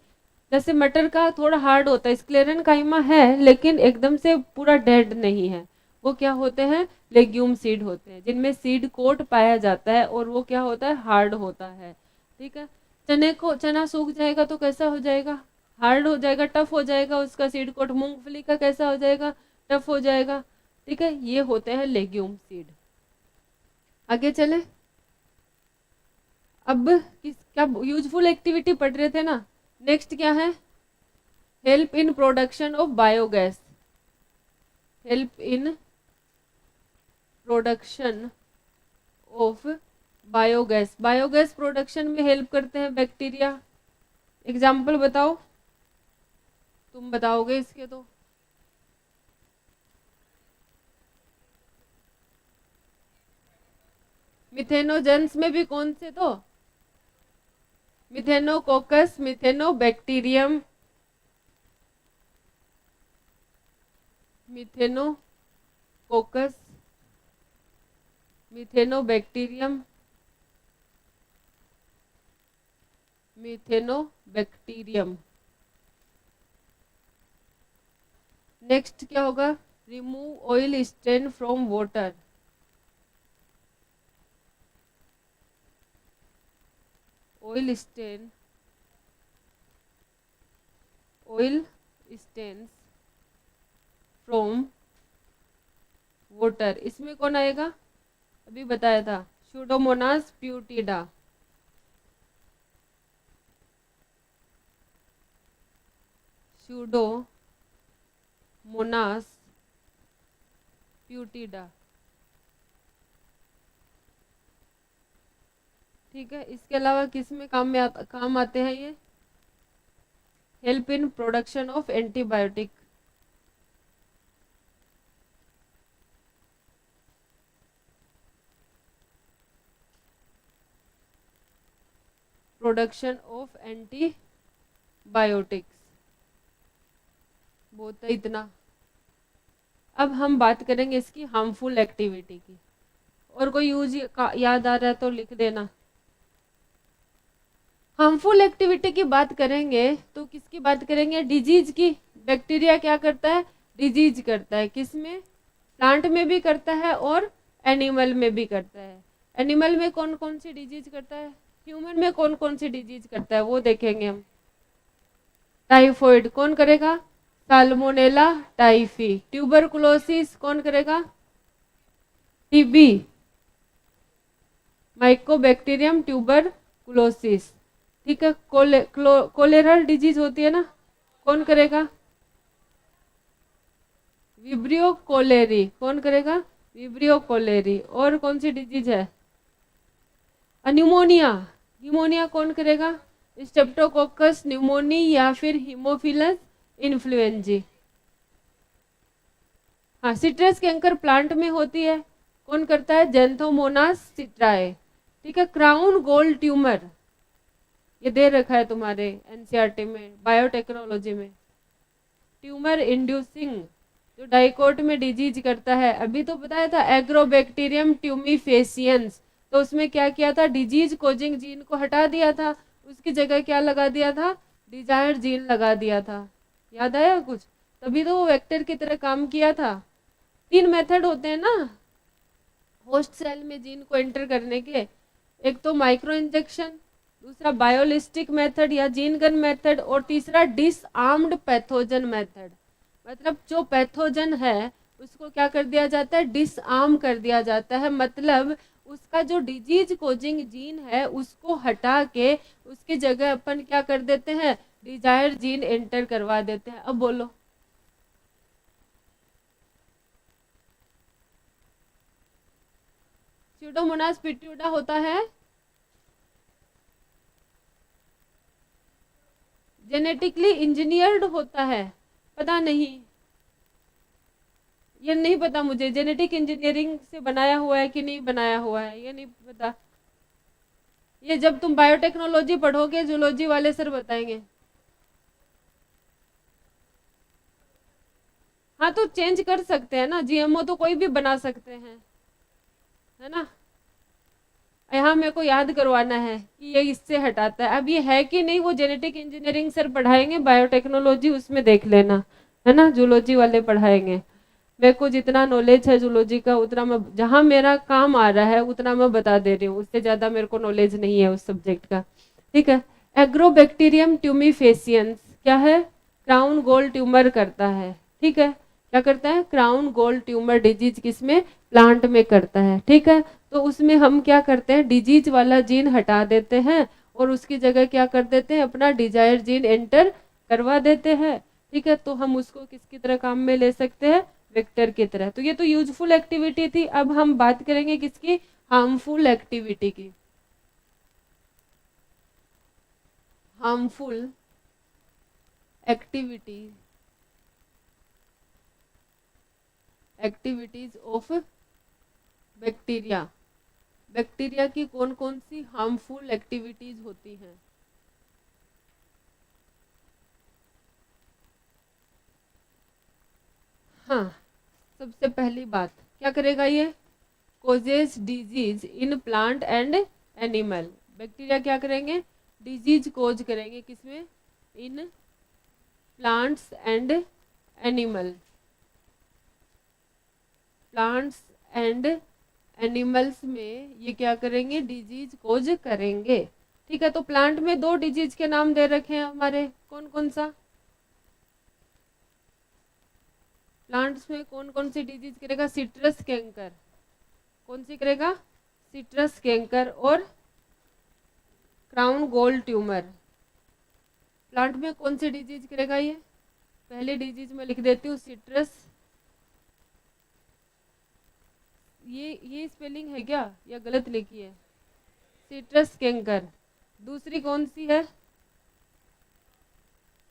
जैसे मटर का थोड़ा हार्ड होता है, स्क्लेरन काइमा है लेकिन एकदम से पूरा डेड नहीं है, वो क्या होते हैं? लेग्यूम सीड होते हैं, जिनमें सीड कोट पाया जाता है और वो क्या होता है? हार्ड होता है, ठीक है। चने को, चना सूख जाएगा तो कैसा हो जाएगा? हार्ड हो जाएगा, टफ हो जाएगा उसका सीड कोट। मूंगफली का कैसा हो जाएगा? टफ हो जाएगा, ठीक है। ये होते हैं लेग्यूम सीड। आगे चले। अब किस क्या यूजफुल एक्टिविटी पढ़ रहे थे ना, नेक्स्ट क्या है? Help in production of biogas. Help in production of biogas. Biogas production में हेल्प करते हैं बैक्टीरिया। एग्जाम्पल बताओ, तुम बताओगे इसके तो। मिथेनोजेंस में भी कौन से तो? Methanococcus, Methanobacterium, Methanococcus, Methanobacterium, Methanobacterium. Next क्या होगा? Remove oil stain from water. Oil stain, oil stains from water, इसमें कौन आएगा? अभी बताया था, Pseudomonas putida. Pseudomonas putida. ठीक है, इसके अलावा किस में काम आते हैं ये? Help in production of antibiotic. Production of antibiotics, बहुत है इतना। अब हम बात करेंगे इसकी हार्मफुल एक्टिविटी की, और कोई यूज याद आ रहा है तो लिख देना। हार्मफुल एक्टिविटी की बात करेंगे तो किसकी बात करेंगे? डिजीज की। बैक्टीरिया क्या करता है? डिजीज करता है। किसमें? प्लांट में भी करता है और एनिमल में भी करता है। एनिमल में कौन कौन सी डिजीज करता है? ह्यूमन में कौन कौन सी डिजीज करता है वो देखेंगे हम। टाइफॉइड कौन करेगा? Salmonella typhi. ट्यूबरकुलोसिस कौन करेगा? TB, Mycobacterium tuberculosis. ठीक है, कोलेरल डिजीज होती है ना, कौन करेगा? Vibrio cholerae. कौन करेगा? Vibrio cholerae. और कौन सी डिजीज है? न्यूमोनिया। न्यूमोनिया कौन करेगा? स्ट्रेप्टोकोकस न्यूमोनी या फिर हीमोफिलस इन्फ्लुएंजी। हाँ, सिट्रस कैंकर प्लांट में होती है, कौन करता है? Xanthomonas citri. ठीक है, क्राउन गोल्ड ट्यूमर ये दे रखा है तुम्हारे एनसीईआरटी में, बायोटेक्नोलॉजी में। ट्यूमर इंड्यूसिंग जो डाइकोट में डिजीज करता है, अभी तो बताया था एग्रोबैक्टीरियम ट्यूमीफेसियंस, तो उसमें क्या किया था? डिजीज कोजिंग जीन को हटा दिया था, उसकी जगह क्या लगा दिया था? डिजायर्ड जीन लगा दिया था। याद आया कुछ? तभी तो वो वेक्टर की तरह काम किया था। 3 मेथड होते हैं ना होस्ट सेल में जीन को एंटर करने के, एक तो माइक्रो इंजेक्शन, दूसरा बायोलिस्टिक मेथड या जीन गन मेथड, और तीसरा डिसआर्म्ड पैथोजन मेथड। मतलब जो पैथोजन है उसको क्या कर दिया जाता है? डिसआर्म कर दिया जाता है। मतलब उसका जो डिजीज कोजिंग जीन है उसको हटा के उसकी जगह अपन क्या कर देते हैं? डिजायर्ड जीन एंटर करवा देते हैं। अब बोलो, स्यूडोमोनास पिट्यूडा होता है जेनेटिकली इंजीनियर्ड होता है? पता नहीं, ये नहीं पता मुझे, जेनेटिक इंजीनियरिंग से बनाया हुआ है कि नहीं बनाया हुआ है ये नहीं पता। ये जब तुम बायोटेक्नोलॉजी पढ़ोगे जूलॉजी वाले सर बताएंगे। हाँ, तो चेंज कर सकते हैं ना, जीएमओ तो कोई भी बना सकते हैं, है ना। यहाँ मेरे को याद करवाना है कि ये इससे हटाता है। अब ये है कि नहीं वो जेनेटिक इंजीनियरिंग सर पढ़ाएंगे, बायोटेक्नोलॉजी उसमें देख लेना, है ना। जूलॉजी वाले पढ़ाएंगे। मेरे को जितना नॉलेज है जूलॉजी का उतना मैं, जहाँ मेरा काम आ रहा है उतना मैं बता दे रही हूँ, उससे ज़्यादा मेरे को नॉलेज नहीं है उस सब्जेक्ट का। ठीक है, एग्रोबैक्टीरियम ट्यूमीफेसियंस क्या है? क्राउन गोल ट्यूमर करता है। ठीक है, क्या करता है? क्राउन गोल ट्यूमर डिजीज किसमें? प्लांट में करता है। ठीक है, तो उसमें हम क्या करते हैं? डिजीज वाला जीन हटा देते हैं और उसकी जगह क्या कर देते हैं? अपना डिजायर जीन एंटर करवा देते हैं। ठीक है, तो हम उसको किसकी तरह काम में ले सकते हैं? वेक्टर की तरह। तो ये तो यूजफुल एक्टिविटी थी। अब हम बात करेंगे किसकी? हार्मफुल एक्टिविटी की। Harmful activities of bacteria. Bacteria की कौन कौन सी हार्मफुल एक्टिविटीज होती हैं? हाँ, सबसे पहली बात क्या करेगा ये? Causes disease in plant and animal. Bacteria क्या करेंगे? डिजीज कोज करेंगे किसमें? In plants and animal. Plants and animals में ये क्या करेंगे? डिजीज कोज करेंगे। ठीक है, तो प्लांट में 2 डिजीज के नाम दे रखे हैं हमारे, कौन कौन सा? प्लांट्स में कौन कौन सी डिजीज करेगा? Citrus canker. कौन सी करेगा? सिट्रस कैंकर और क्राउन गोल ट्यूमर। प्लांट में कौन सी डिजीज करेगा ये? पहले डिजीज में लिख देती हूँ सिट्रस, ये स्पेलिंग है क्या या गलत लिखी है? Citrus canker. दूसरी कौन सी है?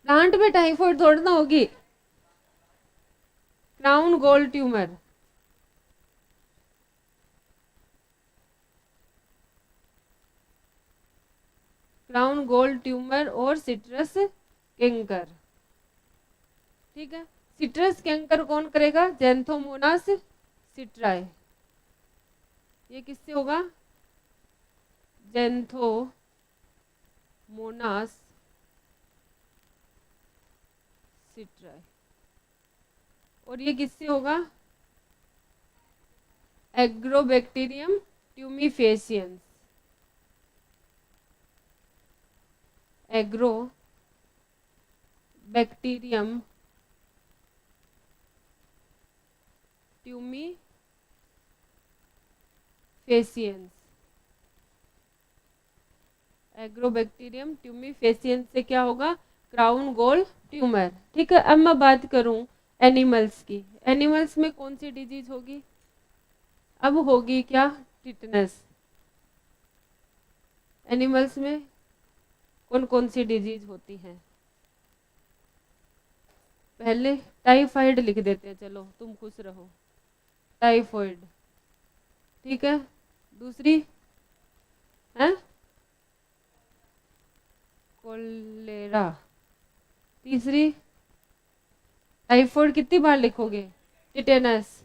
प्लांट में टाइफॉइड थोड़ी ना होगी। क्राउन गोल ट्यूमर। क्राउन गोल ट्यूमर और सिट्रस कैंकर। ठीक है, सिट्रस कैंकर कौन करेगा? जेंथोमोनास सिट्राए। ये किससे होगा? जेंथोमोनास सिट्राए। और ये किससे होगा? Agrobacterium tumefaciens. Agrobacterium tumefaciens. Agrobacterium tumefaciens से क्या होगा? क्राउन गोल ट्यूमर। ठीक है, अब मैं बात करूं एनिमल्स की। एनिमल्स में कौन सी डिजीज होगी? अब होगी क्या? टिटनस। एनिमल्स में कौन कौन सी डिजीज होती है? पहले टाइफाइड लिख देते हैं, चलो तुम खुश रहो। टाइफाइड। ठीक है, दूसरी है कोलेरा। तीसरी टाइफाइड कितनी बार लिखोगे? टिटेनस।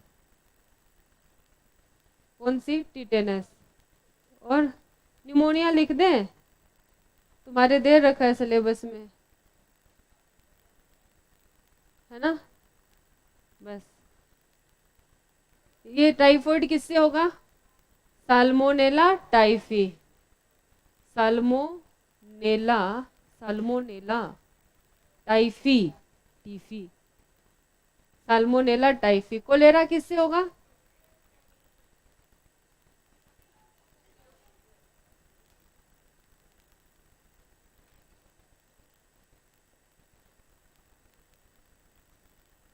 कौन सी? टिटेनस। और निमोनिया लिख दें? तुम्हारे दे रखा है सिलेबस में, है ना? बस। ये टाइफाइड किससे होगा? Salmonella typhi. Salmonella, salmonella typhi, typhi, salmonella typhi. Cholera किससे होगा?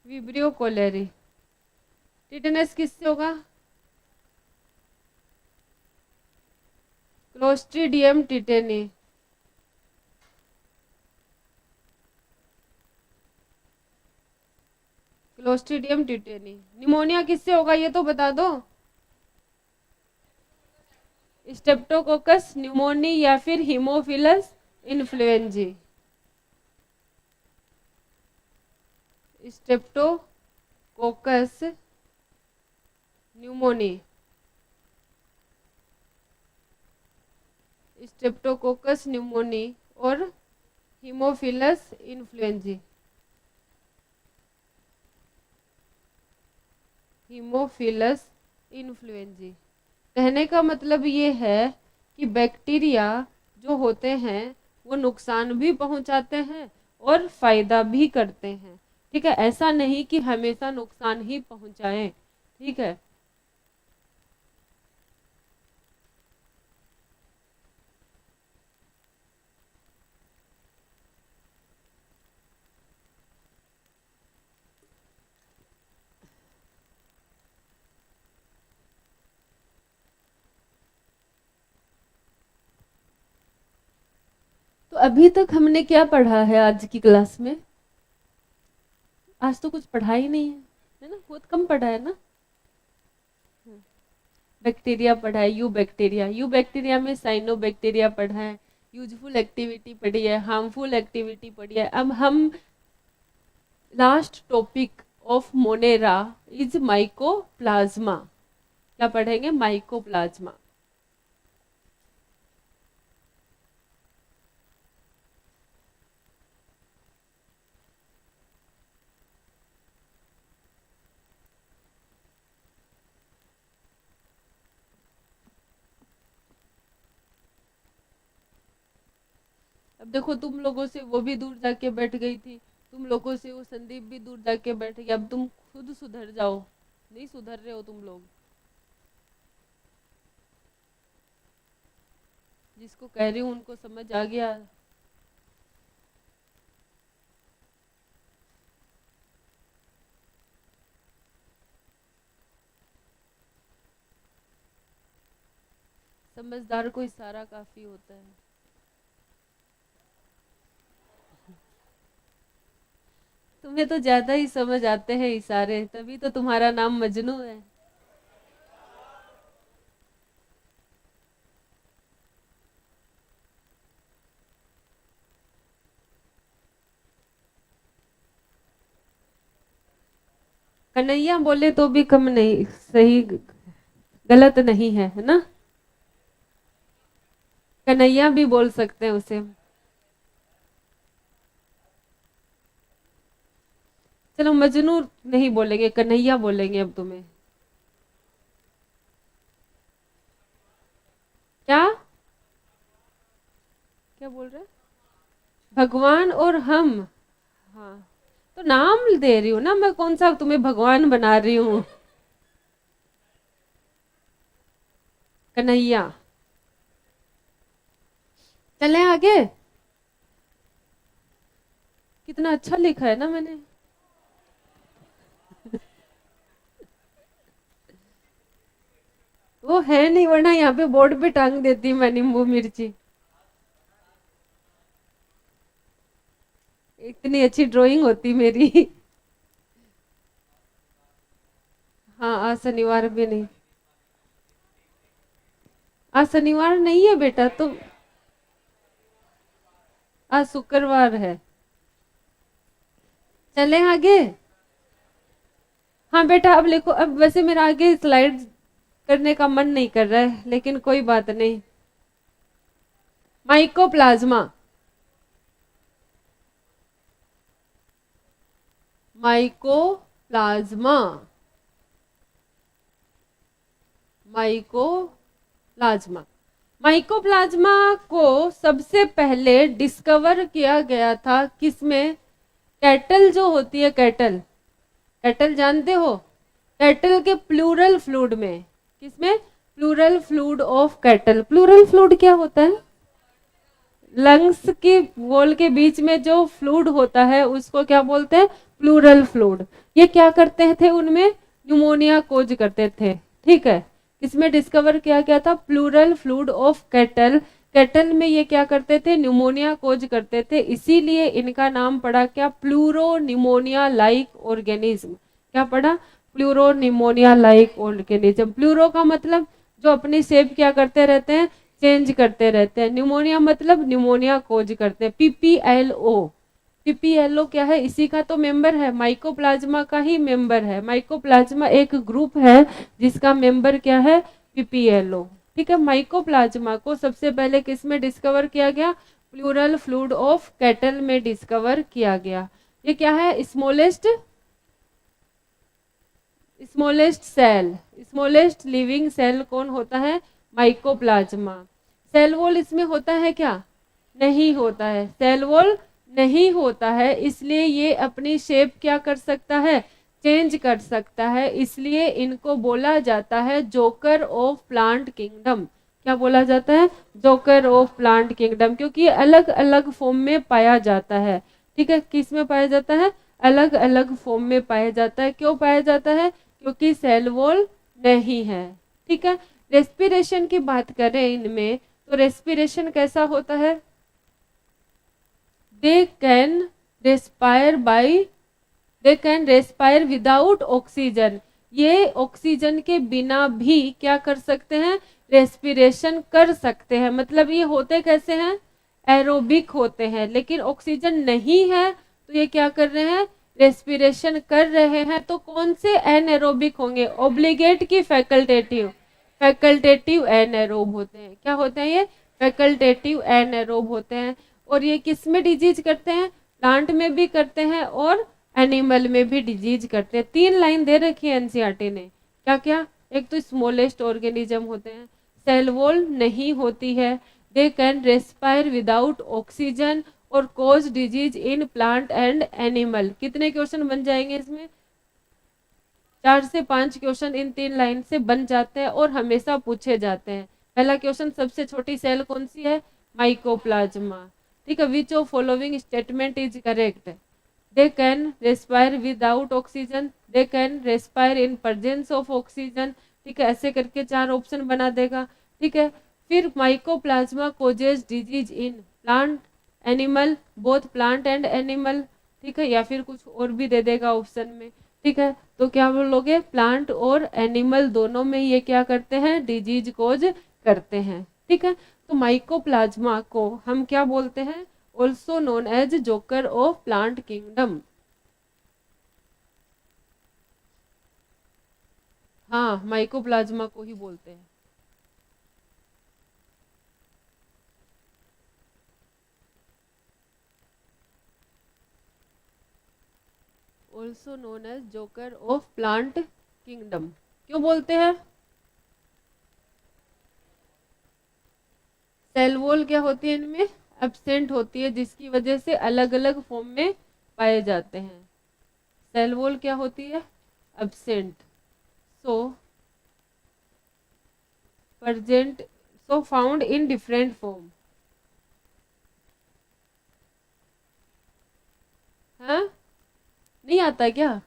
Vibrio cholerae. टिटेनस किससे होगा? Clostridium tetani. Clostridium tetani. Pneumonia किससे होगा ये तो बता दो। स्टेप्टोकोकस न्यूमोनी या फिर Haemophilus influenzae. Streptococcus pneumoniae, streptococcus pneumoniae और हीमोफिलस इन्फ्लुएंजी। Haemophilus influenzae. कहने का मतलब ये है कि बैक्टीरिया जो होते हैं वो नुकसान भी पहुंचाते हैं और फायदा भी करते हैं। ठीक है, ऐसा नहीं कि हमेशा नुकसान ही पहुंचाएं। ठीक है, तो अभी तक हमने क्या पढ़ा है आज की क्लास में? आज तो कुछ पढ़ा ही नहीं है ना? बहुत कम पढ़ा है ना? बैक्टीरिया पढ़ा है, यू बैक्टीरिया। यू बैक्टीरिया में साइनो बैक्टीरिया पढ़ा है, यूजफुल एक्टिविटी पढ़ी है, हार्मफुल एक्टिविटी पढ़ी है। अब हम last topic of Monera is mycoplasma. क्या पढ़ेंगे? माइकोप्लाज्मा। अब देखो, तुम लोगों से वो भी दूर जाके बैठ गई थी, तुम लोगों से वो संदीप भी दूर जाके बैठ गया। अब तुम खुद सुधर जाओ। नहीं सुधर रहे हो तुम लोग। जिसको कह रही हूँ उनको समझ आ गया। समझदार को इशारा काफी होता है। तुम्हें तो ज्यादा ही समझ आते हैं इशारे, तभी तो तुम्हारा नाम मजनू है। कन्हैया बोले तो भी कम नहीं, सही गलत नहीं है ना। कन्हैया भी बोल सकते हैं उसे। चलो मजनू नहीं बोलेंगे, कन्हैया बोलेंगे अब तुम्हें। क्या क्या बोल रहे हैं? भगवान और हम। हाँ, तो नाम दे रही हूँ ना मैं, कौन सा तुम्हें भगवान बना रही हूँ। कन्हैया। चले आगे। कितना अच्छा लिखा है ना मैंने। वो है नहीं, वरना यहाँ पे बोर्ड पे टांग देती मैं नींबू मिर्ची। इतनी अच्छी ड्राइंग होती मेरी। हाँ, आज शनिवार भी नहीं। आज शनिवार नहीं है बेटा, तो आज शुक्रवार है। चले आगे। हाँ बेटा, अब लिखो। अब वैसे मेरा आगे स्लाइड करने का मन नहीं कर रहा है, लेकिन कोई बात नहीं। माइकोप्लाज्मा। माइकोप्लाज्मा। माइकोप्लाज्मा। माइकोप्लाज्मा को सबसे पहले डिस्कवर किया गया था किसमें? कैटल जो होती है, कैटल, कैटल जानते हो? कैटल के प्लूरल फ्लूइड में। किसमें? Plural fluid of cattle. Pleural fluid क्या होता है? लंग्स की वॉल के बीच में जो फ्लूइड होता है उसको क्या बोलते हैं? Pleural fluid. ये क्या करते थे उनमें? न्यूमोनिया कोज करते थे। ठीक है, इसमें डिस्कवर किया गया था plural fluid of cattle. Cattle में ये क्या करते थे? न्यूमोनिया कोज करते थे, इसीलिए इनका नाम पड़ा क्या? Pleuro pneumonia like organism. क्या पड़ा? Pleuro pneumonia like organism. Pleuro का मतलब जो अपनी शेप क्या करते रहते हैं? चेंज करते रहते हैं। न्यूमोनिया मतलब न्यूमोनिया कोज करते हैं। पीपीएलओ। पीपीएलओ क्या है? इसी का तो मेंबर है, माइकोप्लाज्मा का ही मेंबर है। माइकोप्लाज्मा एक ग्रुप है जिसका मेंबर क्या है? पीपीएलओ। ठीक है, माइकोप्लाज्मा को सबसे पहले किस में डिस्कवर किया गया? प्लूरल फ्लूइड ऑफ कैटल में डिस्कवर किया गया। ये क्या है? Smallest, smallest cell, smallest living cell कौन होता है? माइकोप्लाज्मा। सेल वॉल इसमें होता है क्या? नहीं होता है, सेल वॉल नहीं होता है, इसलिए ये अपनी शेप क्या कर सकता है? चेंज कर सकता है, इसलिए इनको बोला जाता है जोकर ऑफ प्लांट किंगडम। क्या बोला जाता है? जोकर ऑफ प्लांट किंगडम, क्योंकि ये अलग अलग फॉर्म में पाया जाता है। ठीक है, किस में पाया जाता है? अलग अलग फॉर्म में पाया जाता है। क्यों पाया जाता है? क्योंकि सेल वॉल नहीं है। ठीक है, रेस्पिरेशन की बात करें इनमें, तो रेस्पिरेशन कैसा होता है? They can respire by, they can respire without oxygen. ये ऑक्सीजन के बिना भी क्या कर सकते हैं? रेस्पिरेशन कर सकते हैं। मतलब ये होते कैसे हैं? एरोबिक होते हैं, लेकिन ऑक्सीजन नहीं है तो ये क्या कर रहे हैं? रेस्पिरेशन कर रहे हैं। तो कौन से एनएरोबिक होंगे? ऑब्लिगेट की फैकल्टेटिव? फैकल्टेटिव एनएरोब होते हैं। क्या होते हैं ये? फैकल्टेटिव एनएरोब होते हैं। और ये किस में डिजीज करते हैं? प्लांट में भी करते हैं और एनिमल में भी डिजीज करते हैं। 3 लाइन दे रखी है एनसीईआरटी ने। क्या क्या? एक तो स्मॉलेस्ट ऑर्गेनिज्म होते हैं, सेल वॉल नहीं होती है, they can respire without oxygen और cause disease in plant and animal. कितने क्वेश्चन बन जाएंगे इसमें? 4 से 5 क्वेश्चन इन 3 लाइन से बन जाते हैं और हमेशा पूछे जाते हैं। पहला क्वेश्चन, सबसे छोटी सेल कौन सी है? माइकोप्लाज्मा। ठीक है, which of following statement is correct? They can respire without oxygen, they can respire in presence of oxygen. ठीक है, ऐसे करके 4 ऑप्शन बना देगा। ठीक है, फिर mycoplasma causes disease in plant animal, both plant and animal, ठीक है, या फिर कुछ और भी दे देगा ऑप्शन में, ठीक है। तो क्या बोलोगे, प्लांट और एनिमल दोनों में ये क्या करते हैं, डिजीज कोज करते हैं, ठीक है। तो माइकोप्लाज्मा को हम क्या बोलते हैं, also known as joker of plant kingdom. हाँ, माइकोप्लाज्मा को ही बोलते हैं। Also known as joker of plant kingdom क्यों बोलते हैं? सेल वॉल क्या होती है इनमें, एब्सेंट होती है, जिसकी वजह से अलग अलग फॉर्म में पाए जाते हैं। सेल वॉल क्या होती है, absent, so present, so found in different form. हाँ, नहीं आता क्या,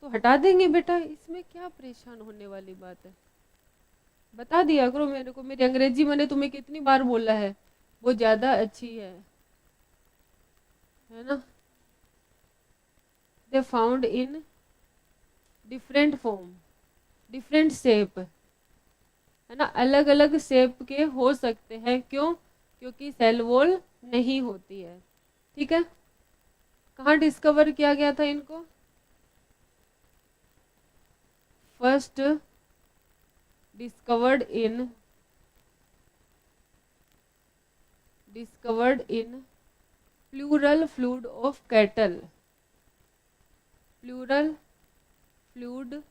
तो हटा देंगे बेटा, इसमें क्या परेशान होने वाली बात है। बता दिया करो मेरे को, मेरी अंग्रेजी मैंने तुम्हें कितनी बार बोला है, वो ज्यादा अच्छी है ना। They found in different form, different shape, है ना, अलग अलग शेप के हो सकते हैं, क्यों, क्योंकि सेल वॉल नहीं होती है, ठीक है। कहाँ डिस्कवर किया गया था इनको, first discovered in pleural fluid of cattle, pleural fluid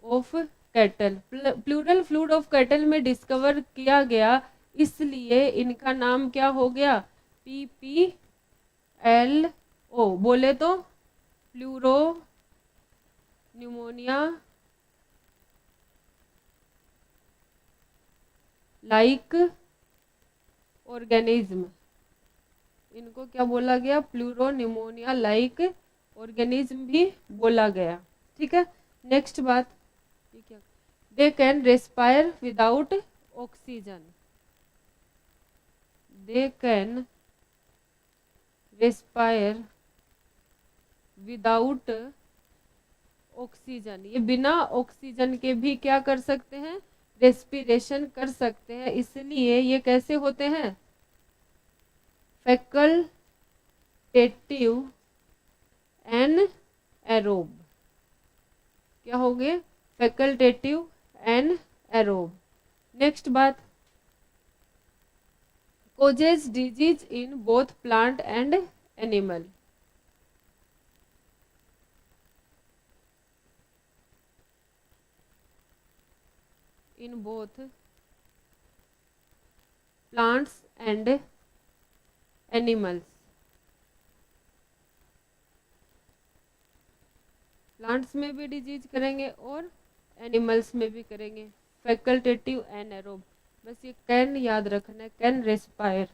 of cattle, pleural fluid of cattle में डिस्कवर किया गया, इसलिए इनका नाम क्या हो गया, PPLO, बोले तो प्लूरो न्यूमोनिया लाइक ऑर्गेनिज्म, इनको क्या बोला गया, प्लूरो न्यूमोनिया लाइक ऑर्गेनिज्म भी बोला गया, ठीक है। नेक्स्ट बात, दे can respire without oxygen, they can respire without oxygen, ये बिना ऑक्सीजन के भी क्या कर सकते हैं, रेस्पिरेशन कर सकते हैं, इसलिए ये कैसे होते हैं, फैकल्टेटिव एन एरोब, क्या हो गए, फैकल्टेटिव एन एरोब। नेक्स्ट बात, causes disease in both plant and animal, in both plants and animals, plants में भी डिजीज करेंगे और एनिमल्स में भी करेंगे, फैकल्टेटिव एनारोब, बस ये कैन याद रखना है, can respire.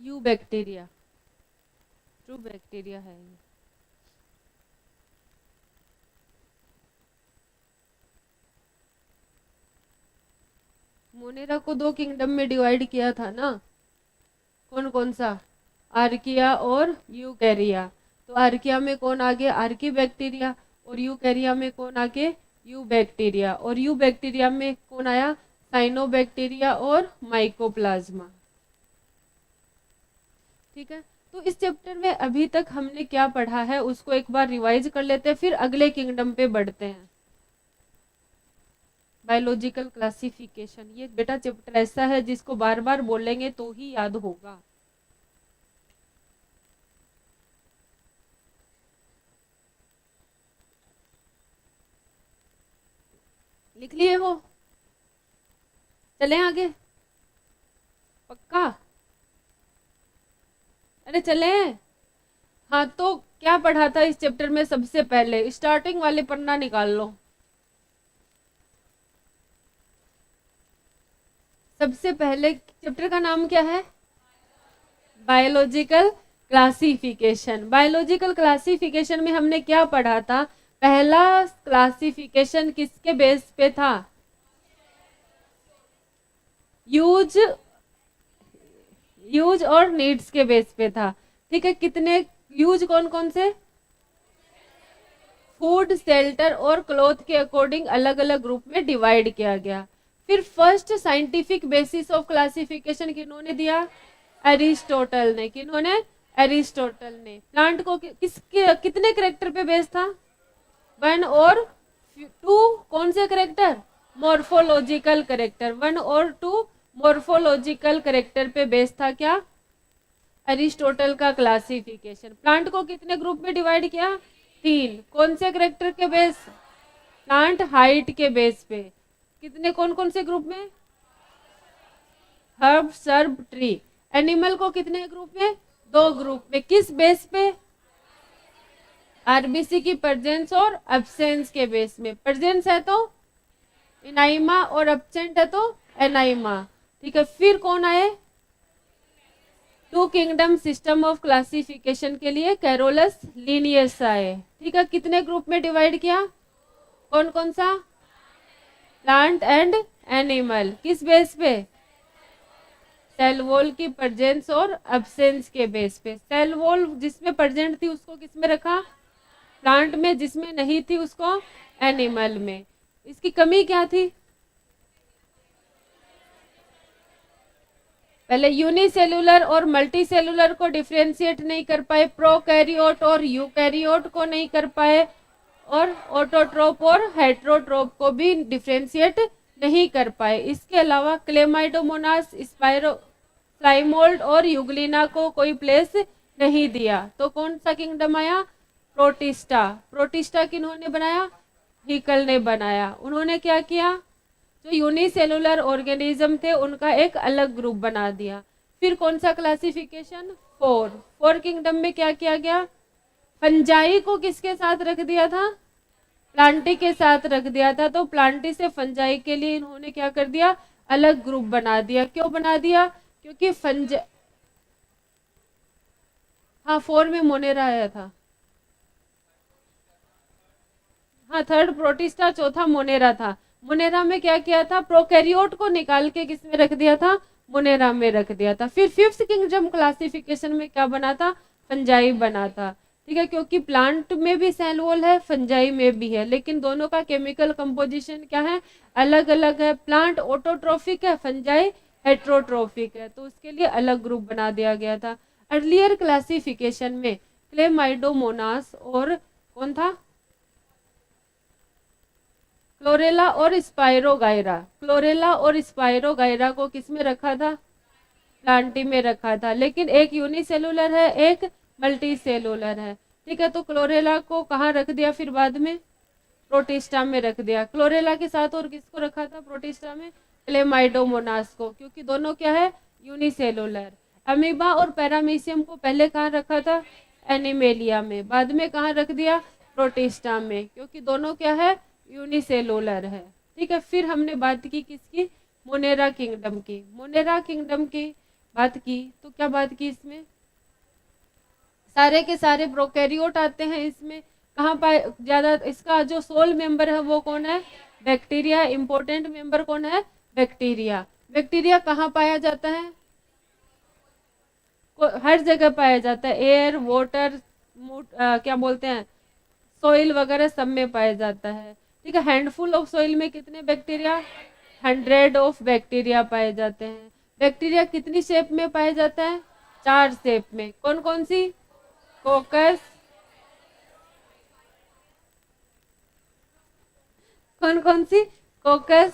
You bacteria, true bacteria है ये। मोनेरा को दो किंगडम में डिवाइड किया था ना, कौन कौन सा, आर्किया और यूकैरिया, तो आर्किया में कौन आ गया, आर्की बैक्टीरिया, और यूकैरिया में कौन आ गए, यू बैक्टीरिया, और यू बैक्टीरिया में कौन आया, साइनोबैक्टीरिया और माइकोप्लाज्मा, ठीक है। तो इस चैप्टर में अभी तक हमने क्या पढ़ा है उसको एक बार रिवाइज कर लेते हैं, फिर अगले किंगडम पे बढ़ते हैं। बायोलॉजिकल क्लासिफिकेशन, ये बेटा चैप्टर ऐसा है जिसको बार बार बोलेंगे तो ही याद होगा। लिख लिए हो, चलें आगे, पक्का, अरे चलें। हाँ, तो क्या पढ़ा था इस चैप्टर में, सबसे पहले स्टार्टिंग वाले पन्ना निकाल लो, सबसे पहले चैप्टर का नाम क्या है, बायोलॉजिकल क्लासिफिकेशन। बायोलॉजिकल क्लासिफिकेशन में हमने क्या पढ़ा था? पहला क्लासिफिकेशन किसके बेस पे था? यूज और नीड्स के बेस पे था। ठीक है, कितने यूज कौन कौन से? फूड, शेल्टर और क्लॉथ के अकॉर्डिंग अलग अलग ग्रुप में डिवाइड किया गया। फिर first scientific basis of classification किन्होंने दिया? एरिस्टोटल ने। किन्होंने? एरिस्टोटल ने। प्लांट को किसके कितने करेक्टर पे बेस था? 1 और 2 कौन से करेक्टर? Morphological character. 1 और 2 मॉर्फोलॉजिकल करेक्टर पे बेस था क्या? एरिस्टोटल का क्लासिफिकेशन। प्लांट को कितने ग्रुप में डिवाइड किया? 3। कौन से करेक्टर के बेस? प्लांट हाइट के बेस पे। कितने कौन कौन से ग्रुप में? Herb, SERB, tree. एनिमल को कितने ग्रुप में? 2 ग्रुप में। किस बेस पे? आरबीसी की प्रेजेंस और एब्सेंस के बेस में। प्रेजेंस है तो इनाइमा और एब्सेंट है तो एनाइमा। ठीक है, फिर कौन आए? 2 किंगडम सिस्टम ऑफ क्लासिफिकेशन के लिए कैरोलस लिनियस आए। ठीक है, कितने ग्रुप में डिवाइड किया? कौन कौन सा? Plant and animal. किस बेस पे? सेल वॉल की प्रेजेंस और एब्सेंस के बेस पे। सेल वॉल जिसमें प्रेजेंट थी उसको किस में रखा? प्लांट में। जिसमें नहीं थी उसको एनिमल में। इसकी कमी क्या थी? पहले यूनिसेलुलर और मल्टीसेलुलर को डिफरेंशिएट नहीं कर पाए, प्रोकैरियोट और यूकैरियोट को नहीं कर पाए, और ऑटोट्रोप और हेट्रोट्रोप को भी डिफरेंशिएट नहीं कर पाए। इसके अलावा क्लेमाइडोमोनास, स्लाइमोल्ड और यूग्लिना को कोई प्लेस नहीं दिया। तो कौन सा किंगडम आया? प्रोटिस्टा। प्रोटिस्टा किन्होंने बनाया? हिकल ने बनाया। उन्होंने क्या किया? जो यूनिसेलुलर ऑर्गेनिज्म थे उनका एक अलग ग्रुप बना दिया। फिर कौन सा क्लासिफिकेशन? 4 किंगडम में क्या किया गया? फंजाई को किसके साथ रख दिया था? प्लांटी के साथ रख दिया था। तो प्लांटी से फंजाई के लिए इन्होंने क्या कर दिया? अलग ग्रुप बना दिया। क्यों बना दिया? क्योंकि हाँ 4 में मोनेरा आया था। हाँ, 3rd प्रोटिस्टा, 4था मोनेरा था। मोनेरा में क्या किया था? प्रोकैरियोट को निकाल के किस में रख दिया था? मोनेरा में रख दिया था। फिर 5th किंगडम क्लासिफिकेशन में क्या बना था? फंजाई बना था। ठीक है, क्योंकि प्लांट में भी सेल वॉल है, फंजाई में भी है, लेकिन दोनों का केमिकल कंपोजिशन क्या है? अलग अलग है। प्लांट ऑटोट्रोफिक है, फंजाई हेट्रोट्रोफिक है। तो उसके लिए अलग ग्रुप बना दिया गया था। अर्लियर क्लासिफिकेशन में क्लेमाइडोमोनास और कौन था? क्लोरेला और स्पाइरोगाइरा। क्लोरेला और स्पाइरोगाइरा को किस में रखा था? प्लांटी में रखा था। लेकिन एक यूनिसेलुलर है, एक मल्टी सेलुलर है। ठीक है, तो क्लोरेला को कहाँ रख दिया? फिर बाद में प्रोटिस्टा में रख दिया। क्लोरेला के साथ और किसको रखा था प्रोटिस्टा में? क्लेमाइडोमोनास को, क्योंकि दोनों क्या है? यूनिसेलुलर। अमीबा और पैरामीशियम को पहले कहाँ रखा था? एनिमेलिया में। बाद में कहाँ रख दिया? प्रोटिस्टा में, क्योंकि दोनों क्या है? यूनिसेलुलर है। ठीक है, फिर हमने बात की किसकी? मोनेरा किंगडम की। मोनेरा किंगडम की बात की तो क्या बात की? इसमें सारे के सारे प्रोकैरियोट आते हैं। इसमें कहाँ पाए ज्यादा? इसका जो सोल मेंबर है वो कौन है? बैक्टीरिया। इंपॉर्टेंट मेंबर कौन है? बैक्टीरिया। बैक्टीरिया कहाँ पाया जाता है? हर जगह पाया जाता है। एयर, वाटर, क्या बोलते हैं, सोइल वगैरह सब में पाया जाता है। ठीक है, हैंडफुल ऑफ सोइल में कितने बैक्टीरिया? 100 ऑफ बैक्टीरिया पाए जाते हैं। बैक्टीरिया कितनी शेप में पाया जाता है? 4 शेप में। कौन कौन सी? कोकस, कौन कौन सी? Coccus,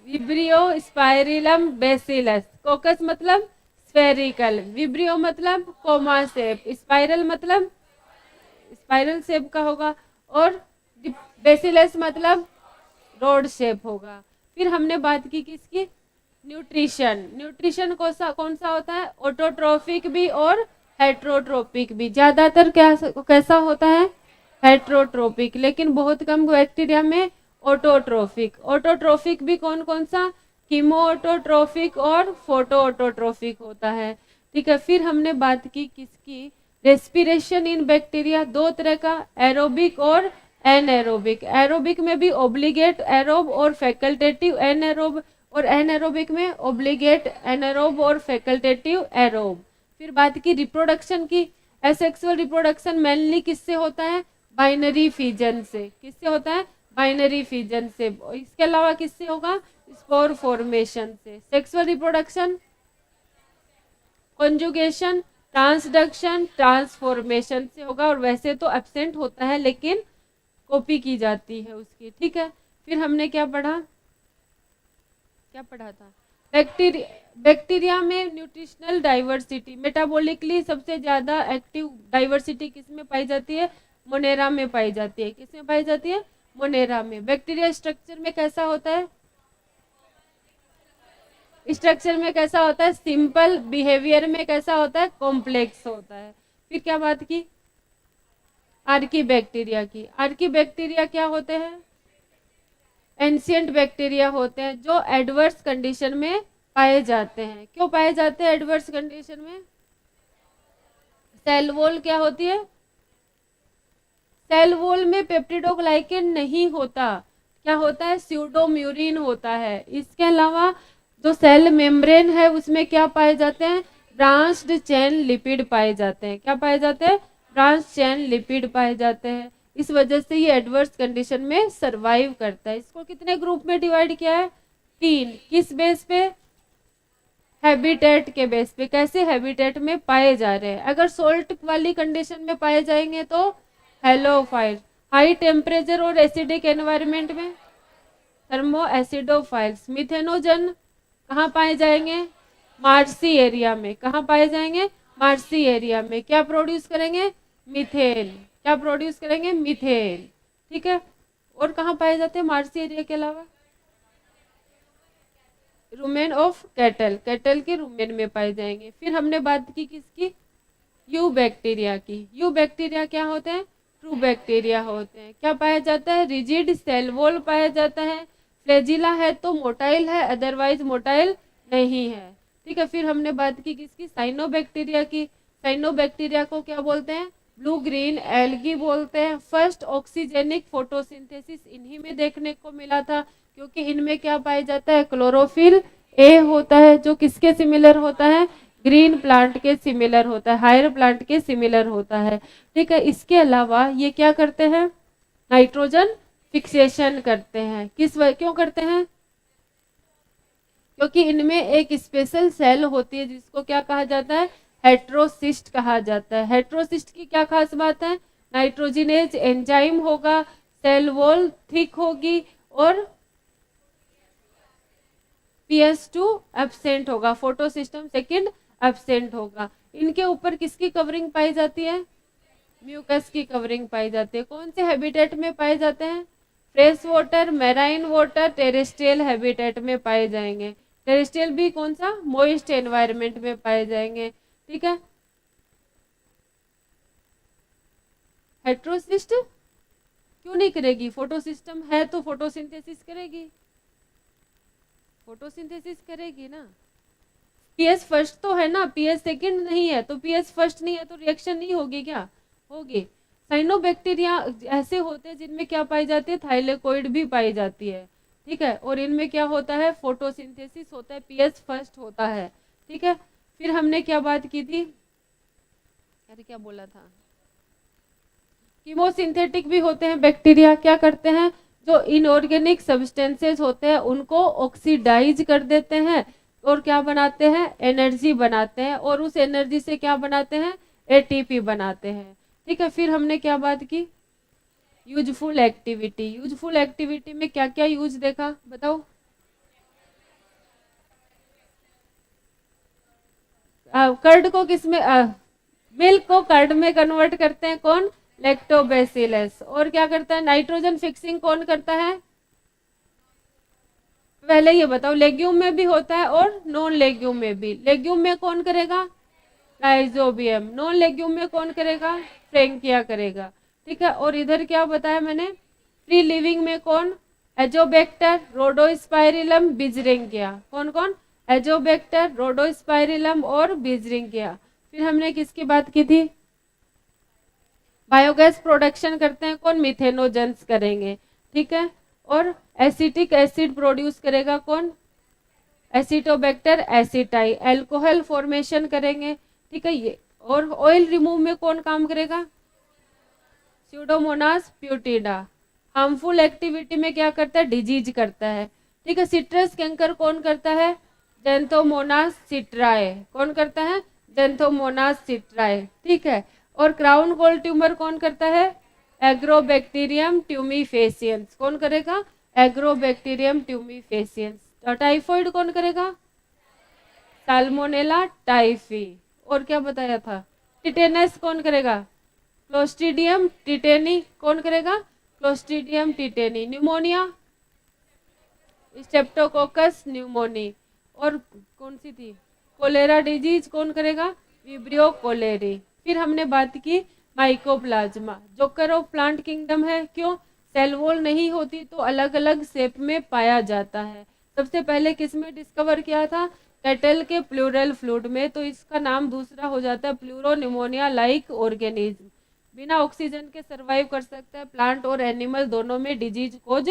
vibrio, spirillum, bacillus. Coccus मतलब स्फेरिकल, विब्रियो मतलब कोमा शेप, स्पाइरल मतलब स्पाइरल शेप का होगा, और बेसिलस मतलब रोड शेप होगा। फिर हमने बात की किसकी? न्यूट्रिशन। न्यूट्रिशन कौन सा होता है? ऑटोट्रोफिक भी और हेट्रोट्रोपिक भी। ज्यादातर कैसा होता है? हेट्रोट्रोपिक, लेकिन बहुत कम बैक्टीरिया में ऑटोट्रोफिक। ऑटोट्रोफिक भी कौन कौन सा? कीमो ऑटोट्रोफिक और फोटो ऑटोट्रोफिक होता है। ठीक है, फिर हमने बात की किसकी, रेस्पिरेशन इन बैक्टीरिया, दो तरह का, एरोबिक और एनएरोबिक। एरोबिक में भी ओब्लिगेट एरोब और फैकल्टेटिव एनएरोब, और एनएरोबिक में ओब्लिगेट एनएरोब और फैकल्टेटिव एरोब। फिर बात की रिप्रोडक्शन की, एसेक्सुअल रिप्रोडक्शन मेनली किससे होता है, बाइनरी फिजन से। किससे होता है, बाइनरी फिजन से। इसके अलावा किससे होगा, स्पोर फॉर्मेशन से। Sexual reproduction conjugation, transduction, transformation से होगा, और वैसे तो एब्सेंट होता है लेकिन कॉपी की जाती है उसकी। ठीक है, फिर हमने क्या पढ़ा, क्या पढ़ा था, बैक्टीरिया में न्यूट्रिशनल डाइवर्सिटी, मेटाबॉलिकली सबसे ज्यादा एक्टिव डाइवर्सिटी किस में पाई जाती है, मोनेरा में पाई जाती है। किस में पाई जाती है, मोनेरा में। बैक्टीरिया स्ट्रक्चर में कैसा होता है, स्ट्रक्चर में कैसा होता है, सिंपल, बिहेवियर में कैसा होता है, कॉम्प्लेक्स होता है। फिर क्या बात की, आर्की बैक्टीरिया की। आर्की बैक्टीरिया क्या होते हैं, एंशियंट बैक्टीरिया होते हैं जो एडवर्स कंडीशन में पाए जाते हैं। क्यों पाए जाते हैं एडवर्स कंडीशन में, सेल वॉल क्या होती है, सेल वॉल में पेप्टिडोग्लाइकेन नहीं होता, क्या होता है, स्यूडोम्यूरिन होता है। इसके अलावा जो सेल मेम्ब्रेन है उसमें क्या पाए जाते हैं, ब्रांच्ड चेन लिपिड पाए जाते हैं। क्या पाए जाते हैं, ब्रांच चेन लिपिड पाए जाते हैं। इस वजह से ये एडवर्स कंडीशन में सरवाइव करता है। इसको कितने ग्रुप में डिवाइड किया है, 3। किस बेस पे, हैबिटेट के बेस पे। कैसे, हैबिटेट में पाए जा रहे हैं। अगर सोल्ट वाली कंडीशन में पाए जाएंगे तो हेलोफाइल, हाई टेम्परेचर और एसिडिक एनवायरनमेंट में थर्मो एसिडोफाइल्स। मिथेनोजन कहाँ पाए जाएंगे, मार्सी एरिया में। कहाँ पाए जाएंगे, मार्सी एरिया में। क्या प्रोड्यूस करेंगे, मीथेन। क्या प्रोड्यूस करेंगे, मीथेन। ठीक है, और कहाँ पाए जाते हैं मार्सी एरिया के अलावा, रुमेन ऑफ कैटल, कैटल के रुमेन में पाए जाएंगे। फिर हमने बात की किसकी, यू बैक्टीरिया की। यू बैक्टीरिया क्या होते हैं, ट्रू बैक्टीरिया होते हैं। क्या पाया जाता है, रिजिड सेल वॉल पाया जाता है। फ्लैजिला है तो मोटाइल है, अदरवाइज मोटाइल नहीं है। ठीक है, फिर हमने बात की किसकी, साइनोबैक्टीरिया की। साइनोबैक्टीरिया को क्या बोलते हैं, ब्लू ग्रीन एल्गी बोलते हैं। फर्स्ट ऑक्सीजेनिक फोटोसिंथेसिस इन्हीं में देखने को मिला था, क्योंकि इनमें क्या पाया जाता है, क्लोरोफिल ए होता है, जो किसके सिमिलर होता है, ग्रीन प्लांट के सिमिलर होता है, हायर प्लांट के सिमिलर होता है। ठीक है, इसके अलावा ये क्या करते हैं, नाइट्रोजन फिक्सेशन करते हैं। क्यों करते हैं, क्योंकि इनमें एक स्पेशल सेल होती है जिसको क्या कहा जाता है, हेट्रोसिस्ट कहा जाता है। हेट्रोसिस्ट की क्या खास बात है, नाइट्रोजिनेज एंजाइम होगा, सेल वॉल थिक होगी, और PS2 एब्सेंट होगा, फोटो सिस्टम सेकेंड एब्सेंट होगा। इनके ऊपर किसकी कवरिंग पाई जाती है, म्यूकस की कवरिंग पाई जाती है। कौन से हैबिटेट में पाए जाते हैं, fresh water, marine water, terrestrial habitat में पाए जाएंगे। टेरेस्ट्रियल भी कौन सा, मॉइस्ट एनवायरनमेंट में पाए जाएंगे। ठीक है, हेट्रोसिस्ट क्यों नहीं करेगी, फोटोसिस्टम है तो फोटोसिंथेसिस करेगी, फोटोसिंथेसिस करेगी ना। PS फर्स्ट तो है ना, PS सेकंड नहीं है, तो PS फर्स्ट नहीं है तो रिएक्शन नहीं होगी, क्या होगी। साइनोबैक्टीरिया ऐसे होते हैं जिनमें क्या पाई जाती है, थाइलेकोइड भी पाई जाती है। ठीक है, और इनमें क्या होता है, फोटोसिंथेसिस होता है, PS फर्स्ट होता है। ठीक है, फिर हमने क्या बात की थी, अरे क्या बोला था, कीमोसिंथेटिक भी होते हैं बैक्टीरिया। क्या करते हैं, जो इनऑर्गेनिक सब्सटेंसेस होते हैं उनको ऑक्सीडाइज कर देते हैं, और क्या बनाते हैं, एनर्जी बनाते हैं, और उस एनर्जी से क्या बनाते हैं, ATP बनाते हैं। ठीक है, फिर हमने क्या बात की, यूजफुल एक्टिविटी। यूजफुल एक्टिविटी में क्या क्या यूज देखा, बताओ। कर्ड को किसमें, मिल्क को कर्ड में कन्वर्ट करते हैं, कौन, लैक्टोबैसिलस। और क्या करता है, नाइट्रोजन फिक्सिंग कौन करता है, पहले ये बताओ, लेग्यूम में भी होता है और नॉन लेग्यूम में भी। लेग्यूम में कौन करेगा, राइजोबियम। नॉन लेग्यूम में कौन करेगा, फ्रेंकिया करेगा। ठीक है, और इधर क्या बताया मैंने, फ्री लिविंग में कौन, एजोबैक्टर, रोडोस्पाइरिलम, बिजरेंकिया। कौन कौन, एजोबैक्टर, रोडोस्पाइरिलम और बीजरिंगिया। फिर हमने किसकी बात की थी? बायोगैस प्रोडक्शन करते हैं कौन? मिथेनोजेंस करेंगे, ठीक है। और एसिटिक एसिड प्रोड्यूस करेगा कौन? Acetobacter aceti. एल्कोहल फॉर्मेशन करेंगे, ठीक है ये। और ऑयल रिमूव में कौन काम करेगा? स्यूडोमोनास प्यूटिडा। हार्मफुल एक्टिविटी में क्या करता है? डिजीज करता है, ठीक है। सिट्रस कैंकर कौन करता है? जेंथोमोनास सिट्राए। कौन करता है? जेंथोमोनास सिट्राए, ठीक है। और क्राउन गोल ट्यूमर कौन करता है? Agrobacterium tumefaciens. कौन करेगा? Agrobacterium tumefaciens. और टाइफॉइड कौन करेगा? Salmonella typhi. और क्या बताया था? टिटेनस कौन करेगा? Clostridium tetani. कौन करेगा? Clostridium tetani. Pneumonia, Streptococcus pneumoniae. और कौन सी थी? कोलेरा डिजीज कौन करेगा? Vibrio cholerae. फिर हमने बात की Mycoplasma, joker of plant kingdom है। क्यों? सेल वॉल नहीं होती तो अलग अलग शेप में पाया जाता है। सबसे पहले किस में डिस्कवर किया था? कैटल के प्लूरल फ्लूइड में। तो इसका नाम दूसरा हो जाता है प्लूरोनिमोनिया लाइक ऑर्गेनिज्म। बिना ऑक्सीजन के सरवाइव कर सकता है, प्लांट और एनिमल दोनों में डिजीज कोज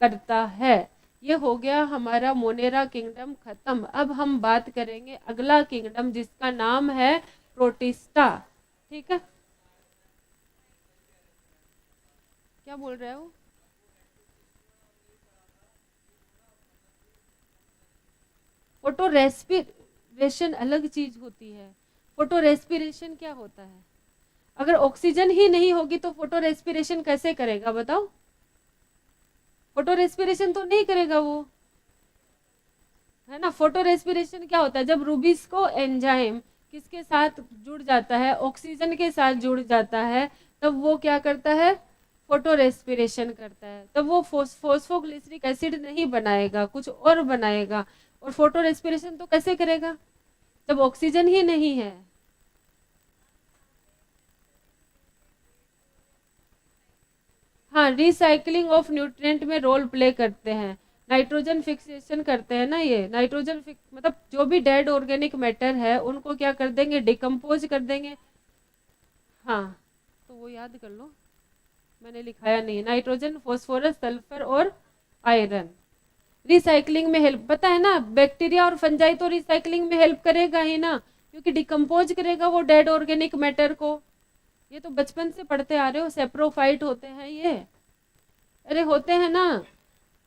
करता है। ये हो गया हमारा मोनेरा किंगडम खत्म। अब हम बात करेंगे अगला किंगडम जिसका नाम है प्रोटिस्टा, ठीक है। क्या बोल रहे हो? फोटो रेस्पिरेशन अलग चीज होती है। फोटो रेस्पिरेशन क्या होता है? अगर ऑक्सीजन ही नहीं होगी तो फोटो रेस्पिरेशन कैसे करेगा बताओ? फोटो रेस्पिरेशन तो नहीं करेगा वो, है ना। फोटो रेस्पिरेशन क्या होता है? जब रूबिस्को एंजाइम किसके साथ जुड़ जाता है? ऑक्सीजन के साथ जुड़ जाता है, तब वो क्या करता है? फोटो रेस्पिरेशन करता है। तब वो फोस्फोग्लिसरिक एसिड नहीं बनाएगा, कुछ और बनाएगा। और फोटो रेस्पिरेशन तो कैसे करेगा जब ऑक्सीजन ही नहीं है? हाँ, रिसाइकलिंग ऑफ न्यूट्रिएंट में रोल प्ले करते हैं। नाइट्रोजन फिक्सेशन करते हैं ना, ये नाइट्रोजन मतलब जो भी डेड ऑर्गेनिक मैटर है उनको क्या कर देंगे? डिकम्पोज कर देंगे। हाँ, तो वो याद कर लो, मैंने लिखाया नहीं। नाइट्रोजन, फॉस्फोरस, सल्फर और आयरन रिसाइकलिंग में हेल्प, पता है ना। बैक्टीरिया और फंजाई तो रिसाइकलिंग में हेल्प करेगा ही ना, क्योंकि डिकम्पोज करेगा वो डेड ऑर्गेनिक मैटर को। ये तो बचपन से पढ़ते आ रहे हो, सेप्रोफाइट होते हैं ये, अरे होते हैं ना।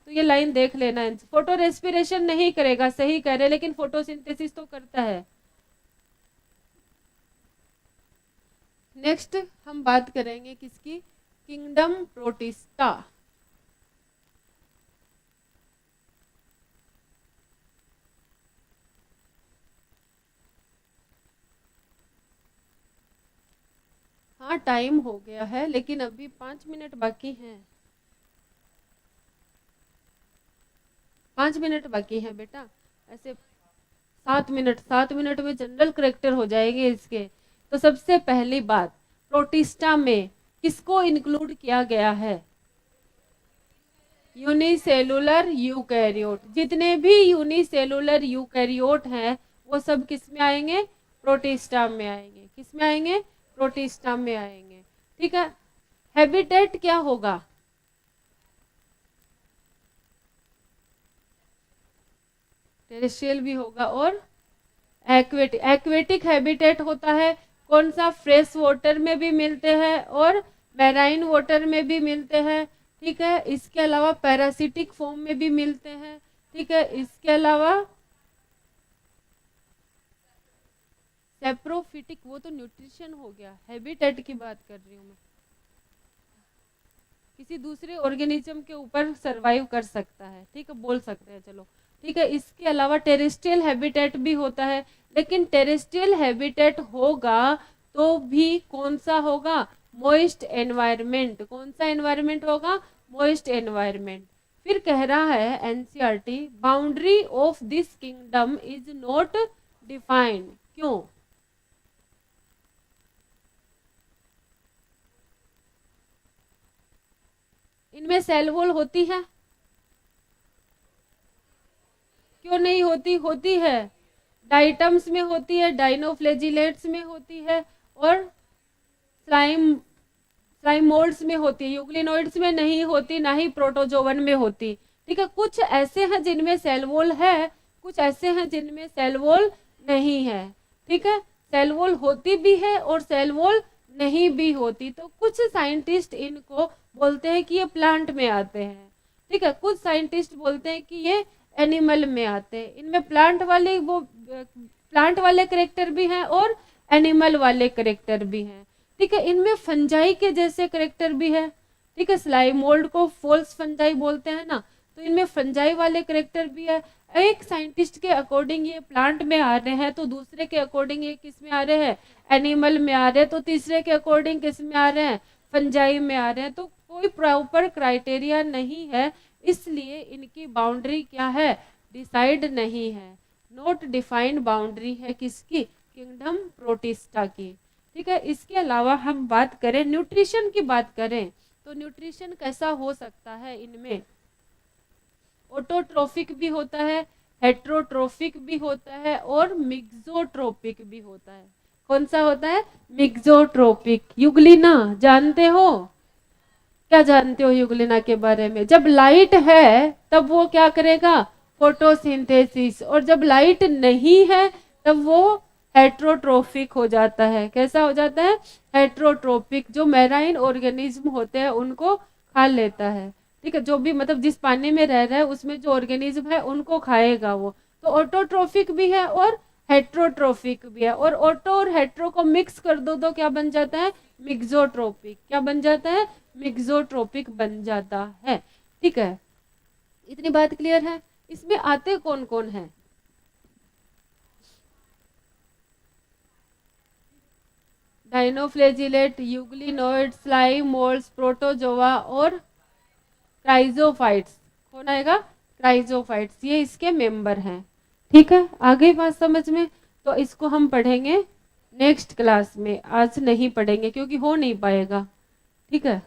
तो ये लाइन देख लेना। फोटो रेस्पिरेशन नहीं करेगा, सही कह रहे, लेकिन फोटोसिंथेसिस तो करता है। नेक्स्ट हम बात करेंगे किसकी? Kingdom protista. हाँ, टाइम हो गया है लेकिन अभी 5 मिनट बाकी हैं। 5 मिनट बाकी है बेटा। ऐसे 7 मिनट, 7 मिनट में जनरल करेक्टर हो जाएंगे इसके। तो सबसे पहली बात, प्रोटिस्टा में किसको इंक्लूड किया गया है? Unicellular eukaryote. जितने भी यूनिसेलुलर यूकैरियोट हैं वो सब किस में आएंगे? प्रोटिस्टा में आएंगे। किस में आएंगे? प्रोटिस्टा में आएंगे, ठीक है। हैबिटेट क्या होगा? टेरेस्ट्रियल भी होगा और एक्वेटिक। एक्वेटिक हैबिटेट होता है कौन सा? फ्रेश वाटर में भी मिलते हैं और मैराइन वाटर में भी मिलते हैं, ठीक है। इसके अलावा पैरासिटिक फॉर्म में भी मिलते हैं, ठीक है। इसके अलावा सेप्रोफिटिक, वो तो न्यूट्रिशन हो गया, हैबिटेट की बात कर रही हूँ मैं। किसी दूसरे ऑर्गेनिज्म के ऊपर सरवाइव कर सकता है, ठीक है, बोल सकते हैं, चलो ठीक है। इसके अलावा टेरेस्ट्रियल हैबिटेट भी होता है, लेकिन टेरेस्ट्रियल हैबिटेट होगा तो भी कौन सा होगा? Moist environment. कौन सा एनवायरमेंट होगा? Moist environment. फिर कह रहा है NCERT, boundary of this kingdom is not defined. क्यों? इनमें सेल वॉल होती है? क्यों नहीं होती? होती है, डाइटम्स में होती है, डाइनोफ्लेजिलेट्स में होती है, और स्लाइमोल्ड्स में होती है। यूग्लिनोइड्स में नहीं होती, ना ही प्रोटोजोवन में होती। ठीक है, कुछ ऐसे हैं जिनमें सेल वॉल है, कुछ ऐसे हैं जिनमें सेल वॉल नहीं है। ठीक है, सेल वॉल होती भी है और सेल वॉल नहीं भी होती। तो कुछ साइंटिस्ट इनको बोलते हैं कि ये प्लांट में आते हैं। ठीक है, कुछ साइंटिस्ट बोलते हैं कि ये एनिमल में आते हैं। इनमें प्लांट वाले करेक्टर भी हैं और एनिमल वाले करेक्टर भी हैं। ठीक है, इनमें फंजाई के जैसे करेक्टर भी है। ठीक है, स्लाइमोल्ड को फॉल्स फंजाई बोलते हैं ना, तो इनमें फंजाई वाले करेक्टर भी है। एक साइंटिस्ट के अकॉर्डिंग ये प्लांट में आ रहे हैं, तो दूसरे के अकॉर्डिंग ये किस में आ रहे हैं? एनिमल में आ रहे हैं। तो तीसरे के अकॉर्डिंग किस में आ रहे हैं? फंजाई में आ रहे हैं। तो कोई प्रॉपर क्राइटेरिया नहीं है, इसलिए इनकी बाउंड्री क्या है? डिसाइड नहीं है, नॉट डिफाइंड बाउंड्री है किसकी? किंगडम प्रोटिस्टा की। ठीक है, इसके अलावा हम बात करें, न्यूट्रिशन की बात करें, तो न्यूट्रिशन कैसा हो सकता है? इनमें ऑटोट्रोफिक भी होता है, हेट्रोट्रोफिक भी होता है, और मिक्सोट्रोपिक भी होता है। कौन सा होता है? मिक्सोट्रोपिक। युगलिना जानते हो? क्या जानते हो युगलिना के बारे में? जब लाइट है तब वो क्या करेगा? फोटोसिंथेसिस। और जब लाइट नहीं है तब वो हेट्रोट्रोफिक हो जाता है। कैसा हो जाता है? हेट्रोट्रोपिक। जो मैराइन ऑर्गेनिज्म होते हैं उनको खा लेता है। ठीक है, जो भी मतलब जिस पानी में रह रहा है उसमें जो ऑर्गेनिज्म है उनको खाएगा वो। तो ऑटोट्रोफिक भी है और हेट्रोट्रोफिक भी है। और ऑटो और हेट्रो को मिक्स कर दो तो क्या बन जाता है? मिक्सोट्रोपिक। क्या बन जाता है? मिक्सोट्रोपिक बन जाता है। ठीक है, इतनी बात क्लियर है? इसमें आते कौन कौन है? डाइनोफ्लेजिलेट, यूग्लिनोइड, स्लाइम मोल्ड्स, प्रोटोजोआ और क्राइजोफाइट्स। कौन आएगा? क्राइजोफाइट्स, ये इसके मेंबर हैं। ठीक है, आ गई बात समझ में? तो इसको हम पढ़ेंगे नेक्स्ट क्लास में, आज नहीं पढ़ेंगे क्योंकि हो नहीं पाएगा। ठीक है।